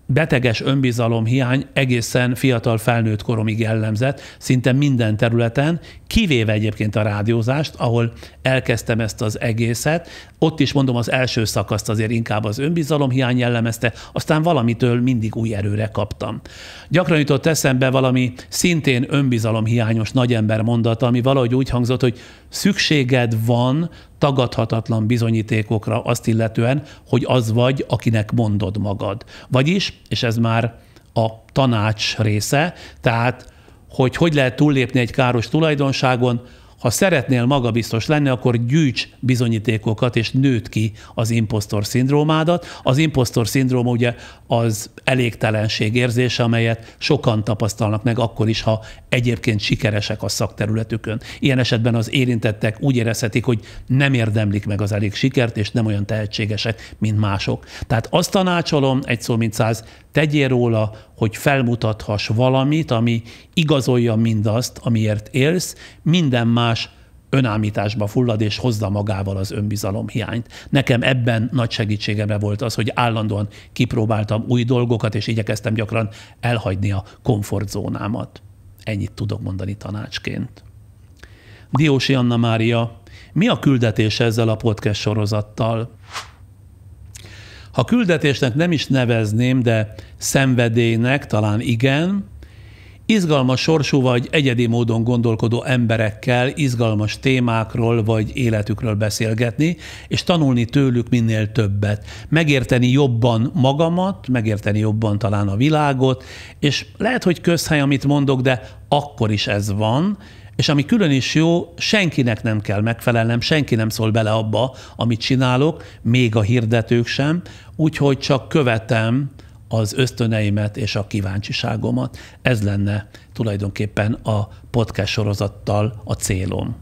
beteges önbizalomhiány egészen fiatal felnőtt koromig jellemzett, szinte minden területen, kivéve egyébként a rádiózást, ahol elkezdtem ezt az egészet. Ott is mondom, az első szakaszt azért inkább az önbizalomhiány jellemezte, aztán valamitől mindig új erőre kaptam. Gyakran jutott eszembe valami szintén önbizalomhiányos nagyember mondata, ami valahogy úgy hangzott, hogy szükséged van tagadhatatlan bizonyítékokra azt illetően, hogy az vagy, akinek mondod magad. Vagyis, és ez már a tanács része, tehát hogy lehet túllépni egy káros tulajdonságon, ha szeretnél magabiztos lenni, akkor gyűjts bizonyítékokat, és nőd ki az imposztor szindrómádat. Az imposztor szindróma ugye az elégtelenség érzése, amelyet sokan tapasztalnak meg akkor is, ha egyébként sikeresek a szakterületükön. Ilyen esetben az érintettek úgy érezhetik, hogy nem érdemlik meg az elég sikert, és nem olyan tehetségesek, mint mások. Tehát azt tanácsolom, egy szó mint száz, tegyél róla, hogy felmutathass valamit, ami igazolja mindazt, amiért élsz, minden más önállításba fullad, és hozza magával az önbizalomhiányt. Nekem ebben nagy segítségemre volt az, hogy állandóan kipróbáltam új dolgokat, és igyekeztem gyakran elhagyni a komfortzónámat. Ennyit tudok mondani tanácsként. Diósi Anna Mária, mi a küldetés ezzel a podcast sorozattal? Ha küldetésnek nem is nevezném, de szenvedélynek talán igen, izgalmas sorsú vagy egyedi módon gondolkodó emberekkel izgalmas témákról vagy életükről beszélgetni, és tanulni tőlük minél többet. Megérteni jobban magamat, megérteni jobban talán a világot, és lehet, hogy közhely, amit mondok, de akkor is ez van, és ami külön is jó, senkinek nem kell megfelelnem, senki nem szól bele abba, amit csinálok, még a hirdetők sem, úgyhogy csak követem az ösztöneimet és a kíváncsiságomat. Ez lenne tulajdonképpen a podcast sorozattal a célom.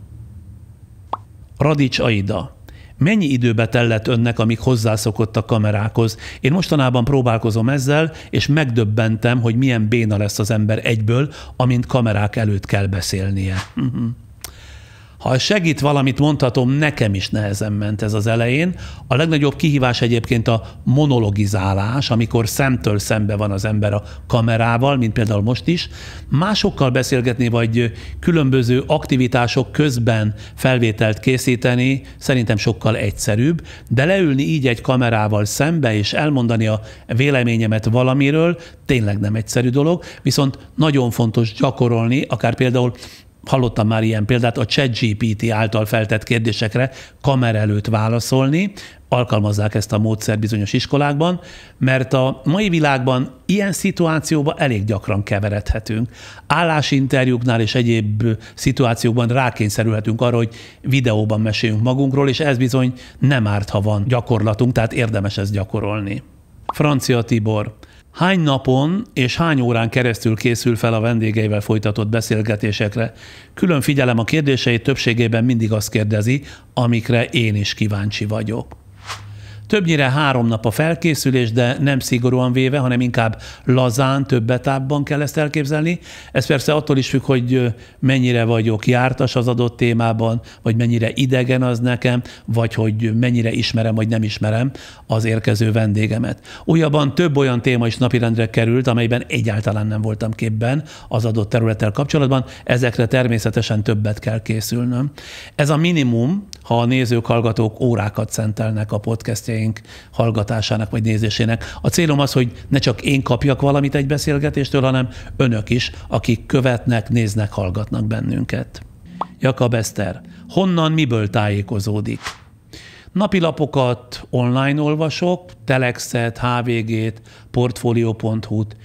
Radics Aida. Mennyi időbe tellett önnek, amíg hozzászokott a kamerákhoz? Én mostanában próbálkozom ezzel, és megdöbbentem, hogy milyen béna lesz az ember egyből, amint kamerák előtt kell beszélnie. Ha segít valamit, mondhatom, nekem is nehezen ment ez az elején. A legnagyobb kihívás egyébként a monologizálás, amikor szemtől szembe van az ember a kamerával, mint például most is. Másokkal beszélgetni, vagy különböző aktivitások közben felvételt készíteni szerintem sokkal egyszerűbb, de leülni így egy kamerával szembe, és elmondani a véleményemet valamiről tényleg nem egyszerű dolog, viszont nagyon fontos gyakorolni, akár például hallottam már ilyen példát, a ChatGPT által feltett kérdésekre kamera előtt válaszolni, alkalmazzák ezt a módszert bizonyos iskolákban, mert a mai világban ilyen szituációban elég gyakran keveredhetünk. Állásinterjúknál és egyéb szituációkban rákényszerülhetünk arra, hogy videóban meséljünk magunkról, és ez bizony nem árt, ha van gyakorlatunk, tehát érdemes ezt gyakorolni. Francia Tibor. Hány napon és hány órán keresztül készül fel a vendégeivel folytatott beszélgetésekre? Külön figyelem a kérdéseit, többségében mindig azt kérdezi, amikre én is kíváncsi vagyok. Többnyire 3 nap a felkészülés, de nem szigorúan véve, hanem inkább lazán, több etapban kell ezt elképzelni. Ez persze attól is függ, hogy mennyire vagyok jártas az adott témában, vagy mennyire idegen az nekem, vagy hogy mennyire ismerem, vagy nem ismerem az érkező vendégemet. Újabban több olyan téma is napirendre került, amelyben egyáltalán nem voltam képben az adott területtel kapcsolatban. Ezekre természetesen többet kell készülnöm. Ez a minimum, ha a nézők, hallgatók órákat szentelnek a podcastjaink hallgatásának vagy nézésének. A célom az, hogy ne csak én kapjak valamit egy beszélgetéstől, hanem önök is, akik követnek, néznek, hallgatnak bennünket. Jakab Eszter. Honnan, miből tájékozódik? Napilapokat online olvasok, Telexet, HVG-t, Portfolio.hu-t,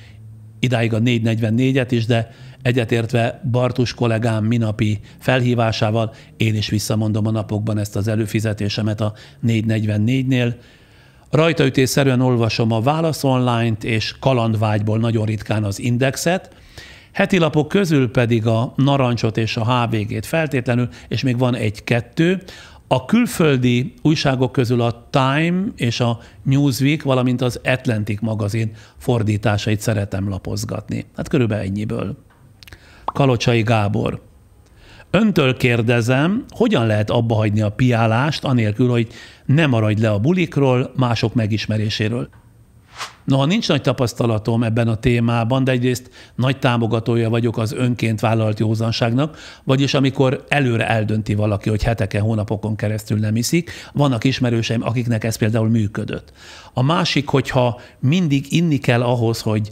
idáig a 444-et is, de egyetértve Bartus kollégám minapi felhívásával, én is visszamondom a napokban ezt az előfizetésemet a 444-nél. Rajtaütésszerűen olvasom a Válasz Online-t, és kalandvágyból nagyon ritkán az Indexet. Heti lapok közül pedig a Narancsot és a HVG-t feltétlenül, és még van egy-kettő. A külföldi újságok közül a Time és a Newsweek, valamint az Atlantic magazin fordításait szeretem lapozgatni. Hát körülbelül ennyiből. Kalocsai Gábor. Öntől kérdezem, hogyan lehet abba hagyni a piálást, anélkül, hogy ne maradj le a bulikról, mások megismeréséről? Noha nincs nagy tapasztalatom ebben a témában, de egyrészt nagy támogatója vagyok az önként vállalt józanságnak, vagyis amikor előre eldönti valaki, hogy heteken, hónapokon keresztül nem iszik, vannak ismerőseim, akiknek ez például működött. A másik, hogyha mindig inni kell ahhoz, hogy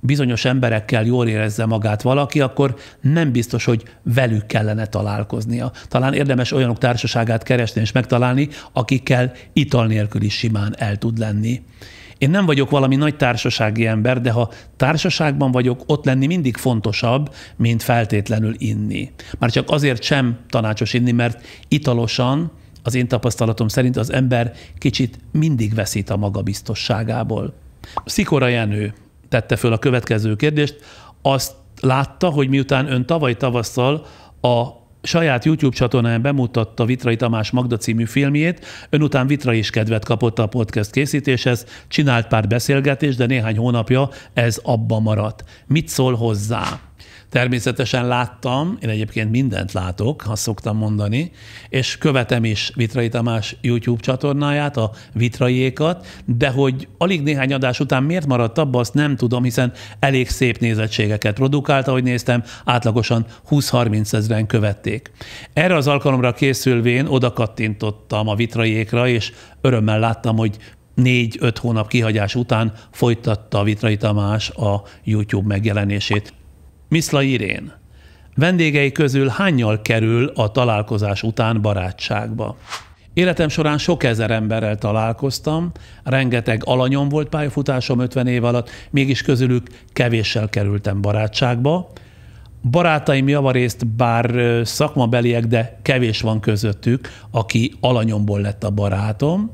bizonyos emberekkel jól érezze magát valaki, akkor nem biztos, hogy velük kellene találkoznia. Talán érdemes olyanok társaságát keresni és megtalálni, akikkel ital nélkül is simán el tud lenni. Én nem vagyok valami nagy társasági ember, de ha társaságban vagyok, ott lenni mindig fontosabb, mint feltétlenül inni. Már csak azért sem tanácsos inni, mert italosan, az én tapasztalatom szerint az ember kicsit mindig veszít a magabiztosságából. Szikora Jenő tette föl a következő kérdést. Azt látta, hogy miután ön tavaly tavasszal a saját YouTube csatornán bemutatta Vitrai Tamás Magda című filmjét, ön után Vitrai is kedvet kapott a podcast készítéshez, csinált pár beszélgetést, de néhány hónapja ez abba maradt. Mit szól hozzá? Természetesen láttam, én egyébként mindent látok, azt szoktam mondani, és követem is Vitrai Tamás YouTube csatornáját, a Vitraiékat, de hogy alig néhány adás után miért maradt abba, azt nem tudom, hiszen elég szép nézettségeket produkált, ahogy néztem, átlagosan 20-30 ezeren követték. Erre az alkalomra készülvén oda kattintottam a Vitraiékra, és örömmel láttam, hogy 4-5 hónap kihagyás után folytatta a Vitrai Tamás a YouTube megjelenését. Miszla Irén. Vendégei közül hánnyal kerül a találkozás után barátságba? Életem során sok ezer emberrel találkoztam, rengeteg alanyom volt pályafutásom 50 év alatt, mégis közülük kevéssel kerültem barátságba. Barátaim javarészt bár szakmabeliek, de kevés van közöttük, aki alanyomból lett a barátom.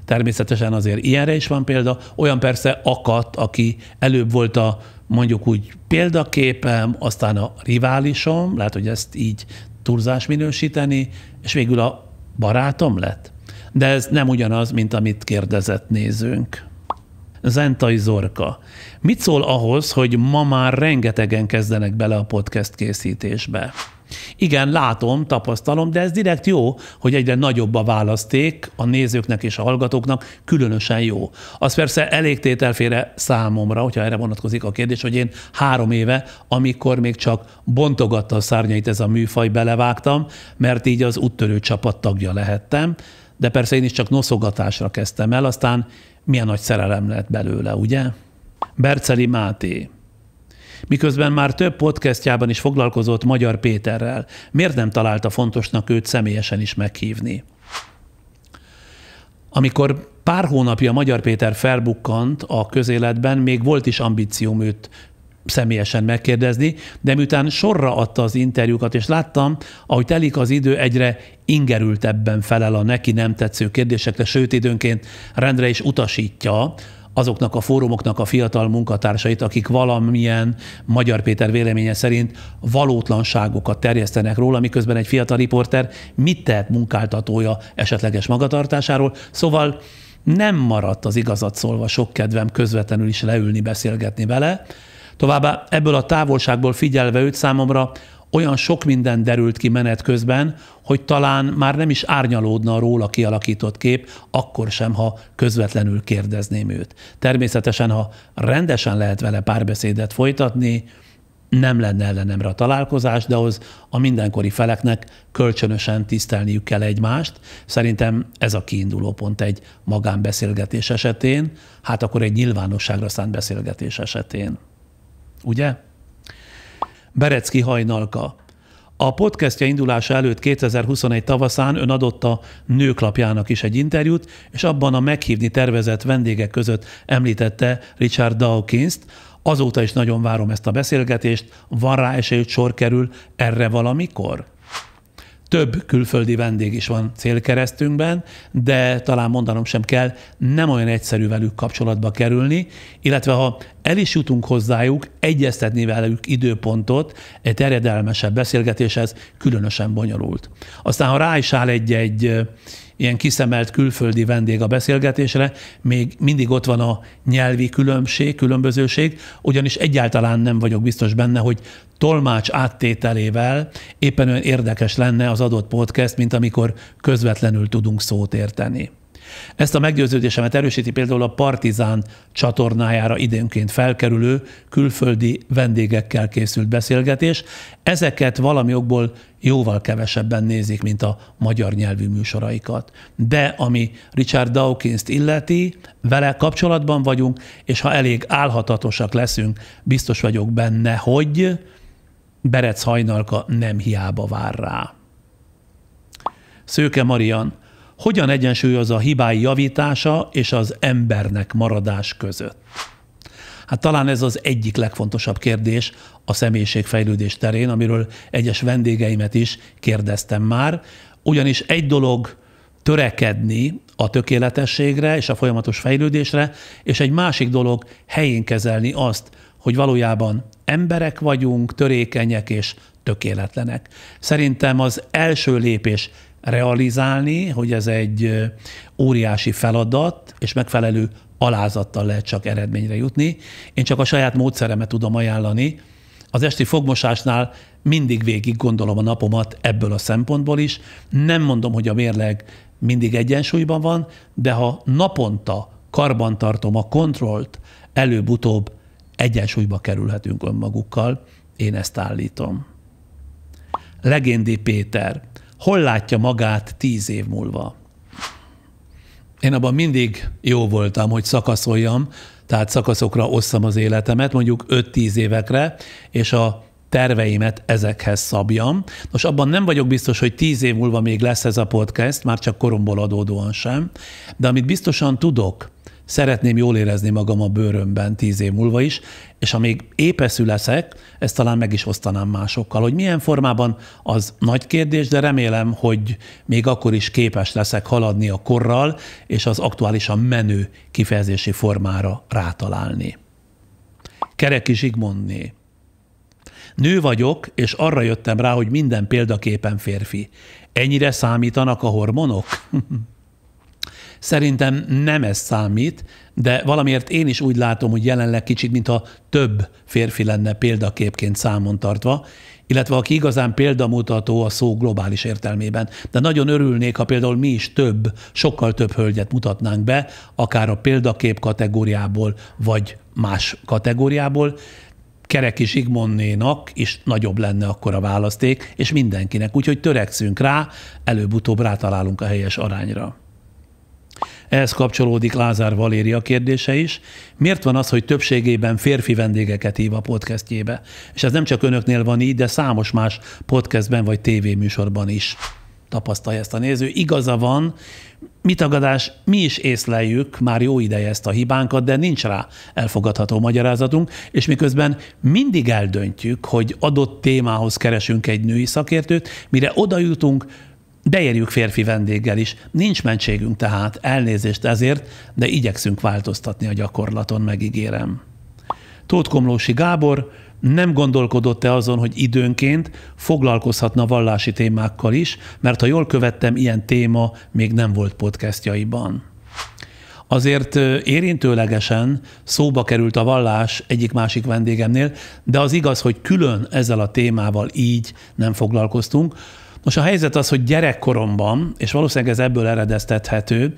Természetesen azért ilyenre is van példa, olyan persze akadt, aki előbb volt a mondjuk úgy példaképem, aztán a riválisom, lehet, hogy ezt így túlzás minősíteni, és végül a barátom lett. De ez nem ugyanaz, mint amit kérdezett nézőnk. Zentai Zorka. Mit szól ahhoz, hogy ma már rengetegen kezdenek bele a podcast készítésbe? Igen, látom, tapasztalom, de ez direkt jó, hogy egyre nagyobb a választék a nézőknek és a hallgatóknak, különösen jó. Az persze elég tételfére számomra, hogyha erre vonatkozik a kérdés, hogy én 3 éve, amikor még csak bontogatta a szárnyait ez a műfaj, belevágtam, mert így az úttörő csapat tagja lehettem, de persze én is csak noszogatásra kezdtem el, aztán milyen nagy szerelem lett belőle, ugye? Berceli Máté. Miközben már több podcastjában is foglalkozott Magyar Péterrel, miért nem találta fontosnak őt személyesen is meghívni? Amikor pár hónapja Magyar Péter felbukkant a közéletben, még volt is ambícióm őt személyesen megkérdezni, de miután sorra adta az interjúkat, és láttam, ahogy telik az idő, egyre ingerültebben felel a neki nem tetsző kérdésekre, sőt időnként rendre is utasítja azoknak a fórumoknak a fiatal munkatársait, akik valamilyen Magyar Péter véleménye szerint valótlanságokat terjesztenek róla, miközben egy fiatal riporter mit tehet munkáltatója esetleges magatartásáról. Szóval nem maradt az igazat szólva sok kedvem közvetlenül is leülni, beszélgetni vele. Továbbá ebből a távolságból figyelve őt számomra olyan sok minden derült ki menet közben, hogy talán már nem is árnyalódna a róla kialakított kép, akkor sem, ha közvetlenül kérdezném őt. Természetesen, ha rendesen lehet vele párbeszédet folytatni, nem lenne ellenemre a találkozás, de ahhoz a mindenkori feleknek kölcsönösen tisztelniük kell egymást. Szerintem ez a kiinduló pont egy magánbeszélgetés esetén, hát akkor egy nyilvánosságra szánt beszélgetés esetén. Ugye? Berecki Hajnalka. A podcastja indulása előtt 2021 tavaszán ön adott a Nőklapjának is egy interjút, és abban a meghívni tervezett vendégek között említette Richard Dawkins-t. Azóta is nagyon várom ezt a beszélgetést. Van rá esély, hogy sor kerül erre valamikor? Több külföldi vendég is van célkeresztünkben, de talán mondanom sem kell, nem olyan egyszerű velük kapcsolatba kerülni, illetve ha el is jutunk hozzájuk, egyeztetni velük időpontot egy terjedelmesebb beszélgetéshez különösen bonyolult. Aztán, ha rá is áll egy ilyen kiszemelt külföldi vendég a beszélgetésre, még mindig ott van a nyelvi különbözőség, ugyanis egyáltalán nem vagyok biztos benne, hogy tolmács áttételével éppen olyan érdekes lenne az adott podcast, mint amikor közvetlenül tudunk szót érteni. Ezt a meggyőződésemet erősíti például a Partizán csatornájára időnként felkerülő külföldi vendégekkel készült beszélgetés. Ezeket valami okból jóval kevesebben nézik, mint a magyar nyelvű műsoraikat. De ami Richard Dawkins-t illeti, vele kapcsolatban vagyunk, és ha elég álhatatosak leszünk, biztos vagyok benne, hogy Berec Hajnalka nem hiába vár rá. Szőke Marian: hogyan egyensúlyoz a hibái javítása és az embernek maradás között? Hát talán ez az egyik legfontosabb kérdés a személyiségfejlődés terén, amiről egyes vendégeimet is kérdeztem már, ugyanis egy dolog törekedni a tökéletességre és a folyamatos fejlődésre, és egy másik dolog helyén kezelni azt, hogy valójában emberek vagyunk, törékenyek és tökéletlenek. Szerintem az első lépés realizálni, hogy ez egy óriási feladat, és megfelelő alázattal lehet csak eredményre jutni. Én csak a saját módszeremet tudom ajánlani. Az esti fogmosásnál mindig végig gondolom a napomat ebből a szempontból is. Nem mondom, hogy a mérleg mindig egyensúlyban van, de ha naponta karbantartom a kontrollt, előbb-utóbb egyensúlyba kerülhetünk önmagukkal. Én ezt állítom. Legéndi Péter: hol látja magát 10 év múlva? Én abban mindig jó voltam, hogy szakaszoljam, tehát szakaszokra osszam az életemet, mondjuk 5-10 évekre, és a terveimet ezekhez szabjam. Nos, abban nem vagyok biztos, hogy 10 év múlva még lesz ez a podcast, már csak koromból adódóan sem, de amit biztosan tudok, szeretném jól érezni magam a bőrömben 10 év múlva is, és ha még épeszű leszek, ezt talán meg is osztanám másokkal. Hogy milyen formában, az nagy kérdés, de remélem, hogy még akkor is képes leszek haladni a korral, és az aktuálisan menő kifejezési formára rátalálni. Kereki Zsigmondné: nő vagyok, és arra jöttem rá, hogy minden példaképpen férfi. Ennyire számítanak a hormonok? Szerintem nem ez számít, de valamiért én is úgy látom, hogy jelenleg kicsit, mintha több férfi lenne példaképként számon tartva, illetve aki igazán példamutató a szó globális értelmében. De nagyon örülnék, ha például mi is sokkal több hölgyet mutatnánk be, akár a példakép kategóriából, vagy más kategóriából. Kereki Zsigmondnénak is nagyobb lenne akkor a választék, és mindenkinek. Úgyhogy törekszünk rá, előbb-utóbb rátalálunk a helyes arányra. Ehhez kapcsolódik Lázár Valéria kérdése is. Miért van az, hogy többségében férfi vendégeket hív a podcastjébe? És ez nem csak önöknél van így, de számos más podcastben vagy tévéműsorban is tapasztalja ezt a néző. Igaza van, tagadás, mi is észleljük már jó ideje ezt a hibánkat, de nincs rá elfogadható magyarázatunk, és miközben mindig eldöntjük, hogy adott témához keresünk egy női szakértőt, mire oda jutunk, de érjük férfi vendéggel is. Nincs mentségünk tehát, elnézést ezért, de igyekszünk változtatni a gyakorlaton, megígérem. Tóth Komlósi Gábor: nem gondolkodott-e azon, hogy időnként foglalkozhatna vallási témákkal is, mert ha jól követtem, ilyen téma még nem volt podcastjaiban. Azért érintőlegesen szóba került a vallás egyik-másik vendégemnél, de az igaz, hogy külön ezzel a témával így nem foglalkoztunk. Most a helyzet az, hogy gyerekkoromban, és valószínűleg ez ebből eredeztethető,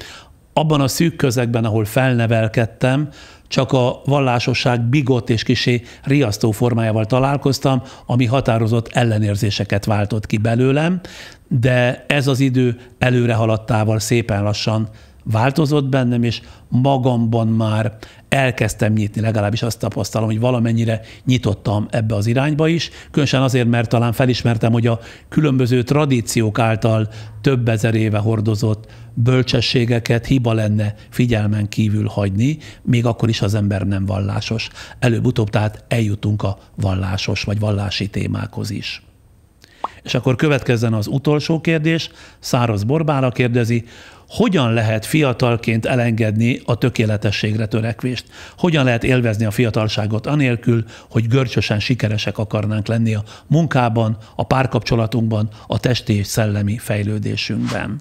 abban a szűk közegben, ahol felnevelkedtem, csak a vallásosság bigott és kissé riasztó formájával találkoztam, ami határozott ellenérzéseket váltott ki belőlem, de ez az idő előre haladtával szépen lassan változott bennem, és magamban már elkezdtem nyitni, legalábbis azt tapasztalom, hogy valamennyire nyitottam ebbe az irányba is, különösen azért, mert talán felismertem, hogy a különböző tradíciók által több ezer éve hordozott bölcsességeket hiba lenne figyelmen kívül hagyni, még akkor is az ember nem vallásos. Előbb-utóbb tehát eljutunk a vallásos vagy vallási témákhoz is. És akkor következzen az utolsó kérdés, Száraz Borbála kérdezi, hogyan lehet fiatalként elengedni a tökéletességre törekvést? Hogyan lehet élvezni a fiatalságot anélkül, hogy görcsösen sikeresek akarnánk lenni a munkában, a párkapcsolatunkban, a testi és szellemi fejlődésünkben?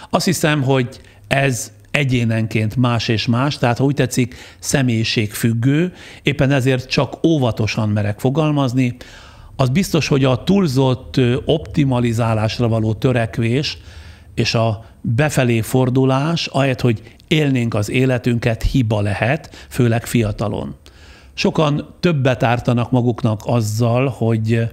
Azt hiszem, hogy ez egyénenként más és más, tehát ha úgy tetszik, személyiségfüggő, éppen ezért csak óvatosan merek fogalmazni. Az biztos, hogy a túlzott optimalizálásra való törekvés és a befelé fordulás, ahelyett, hogy élnénk az életünket, hiba lehet, főleg fiatalon. Sokan többet ártanak maguknak azzal, hogy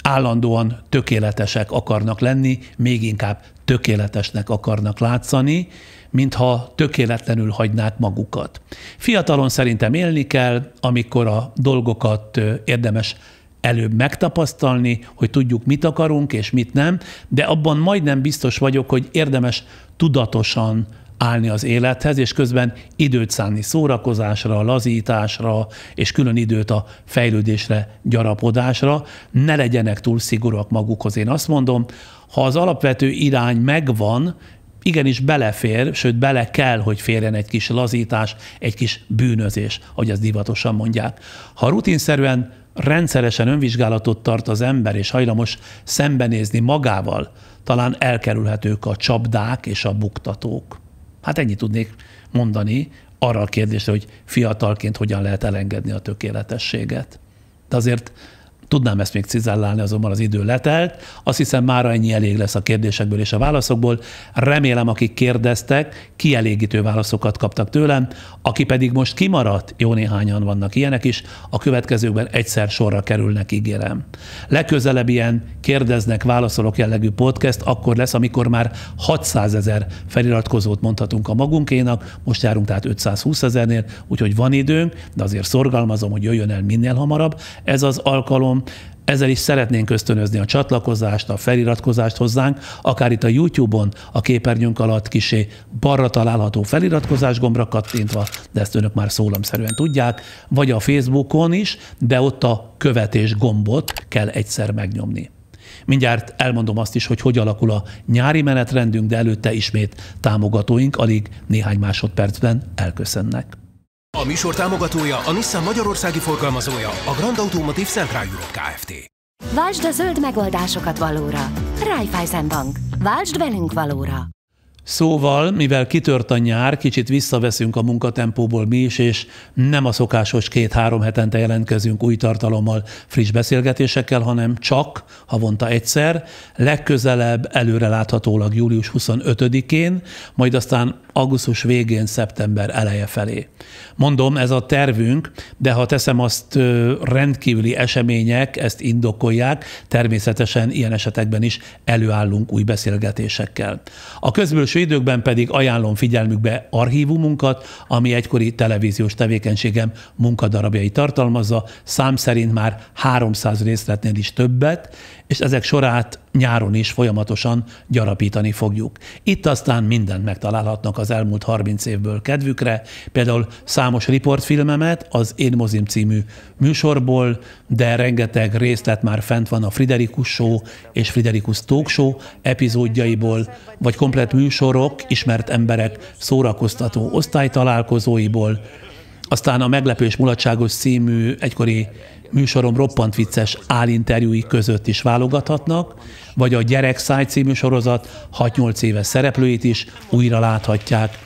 állandóan tökéletesek akarnak lenni, még inkább tökéletesnek akarnak látszani, mintha tökéletlenül hagynák magukat. Fiatalon szerintem élni kell, amikor a dolgokat érdemes előbb megtapasztalni, hogy tudjuk, mit akarunk és mit nem, de abban majdnem biztos vagyok, hogy érdemes tudatosan állni az élethez, és közben időt szánni szórakozásra, lazításra, és külön időt a fejlődésre, gyarapodásra. Ne legyenek túl szigorúak magukhoz. Én azt mondom, ha az alapvető irány megvan, igenis belefér, sőt bele kell, hogy férjen egy kis lazítás, egy kis bűnözés, ahogy ezt divatosan mondják. Ha rutinszerűen, rendszeresen önvizsgálatot tart az ember, és hajlamos szembenézni magával, talán elkerülhetők a csapdák és a buktatók. Hát ennyit tudnék mondani arra a kérdésre, hogy fiatalként hogyan lehet elengedni a tökéletességet. De azért tudnám ezt még cizellálni, azonban az idő letelt. Azt hiszem, mára ennyi elég lesz a kérdésekből és a válaszokból. Remélem, akik kérdeztek, kielégítő válaszokat kaptak tőlem. Aki pedig most kimaradt, jó néhányan vannak ilyenek is, a következőkben egyszer sorra kerülnek, ígérem. Legközelebb ilyen kérdeznek, válaszolok jellegű podcast akkor lesz, amikor már 600 000 feliratkozót mondhatunk a magunkénak, most járunk tehát 520 000-nél, úgyhogy van időnk, de azért szorgalmazom, hogy jöjjön el minél hamarabb ez az alkalom. Ezzel is szeretnénk ösztönözni a csatlakozást, a feliratkozást hozzánk, akár itt a YouTube-on, a képernyőnk alatt kissé balra található feliratkozás gombra kattintva, de ezt önök már szólamszerűen tudják, vagy a Facebookon is, de ott a követés gombot kell egyszer megnyomni. Mindjárt elmondom azt is, hogy alakul a nyári menetrendünk, de előtte ismét támogatóink alig néhány másodpercben elköszönnek. A műsor támogatója, a Nissan magyarországi forgalmazója, a Grand Automotive Central Europe Kft. Váltsd a zöld megoldásokat valóra. Raiffeisen Bank. Váltsd velünk valóra. Szóval, mivel kitört a nyár, kicsit visszaveszünk a munkatempóból mi is, és nem a szokásos 2-3 hetente jelentkezünk új tartalommal, friss beszélgetésekkel, hanem csak havonta egyszer, legközelebb előreláthatólag július 25-én, majd aztán augusztus végén, szeptember eleje felé. Mondom, ez a tervünk, de ha teszem azt, rendkívüli események ezt indokolják, természetesen ilyen esetekben is előállunk új beszélgetésekkel. A közbülső időkben pedig ajánlom figyelmükbe archívumunkat, ami egykori televíziós tevékenységem munkadarabjai tartalmazza, szám szerint már 300 részletnél is többet, és ezek sorát nyáron is folyamatosan gyarapítani fogjuk. Itt aztán mindent megtalálhatnak az elmúlt 30 évből kedvükre, például számos riportfilmemet az Én Mozim című műsorból, de rengeteg részlet már fent van a Friderikus Show és Friderikus Talk Show epizódjaiból, vagy komplett műsorok, ismert emberek szórakoztató osztálytalálkozóiból, aztán a Meglepő és Mulatságos című egykori műsorom roppant vicces álinterjúi között is válogathatnak, vagy a Gyerekszáj című sorozat 6-8 éves szereplőit is újra láthatják.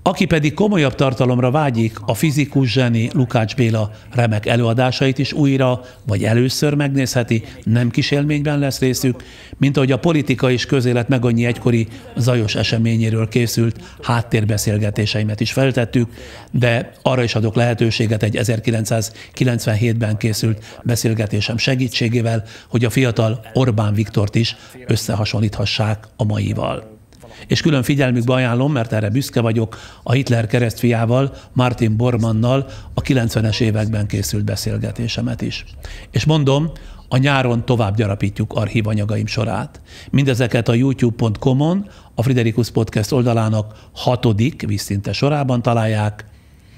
Aki pedig komolyabb tartalomra vágyik, a fizikus zseni Lukács Béla remek előadásait is újra vagy először megnézheti, nem kis élményben lesz részük, mint ahogy a politika és közélet meg annyi egykori zajos eseményéről készült háttérbeszélgetéseimet is feltettük, de arra is adok lehetőséget egy 1997-ben készült beszélgetésem segítségével, hogy a fiatal Orbán Viktort is összehasonlíthassák a maival. És külön figyelmükbe ajánlom, mert erre büszke vagyok, a Hitler keresztfiával, Martin Bormannnal a 90-es években készült beszélgetésemet is. És mondom, a nyáron tovább gyarapítjuk archívanyagaim sorát. Mindezeket a youtube.com-on, a Friderikus Podcast oldalának 6. vízszinte sorában találják,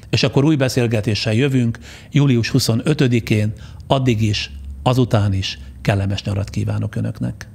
és akkor új beszélgetéssel jövünk július 25-én, addig is azután is kellemes nyarat kívánok Önöknek.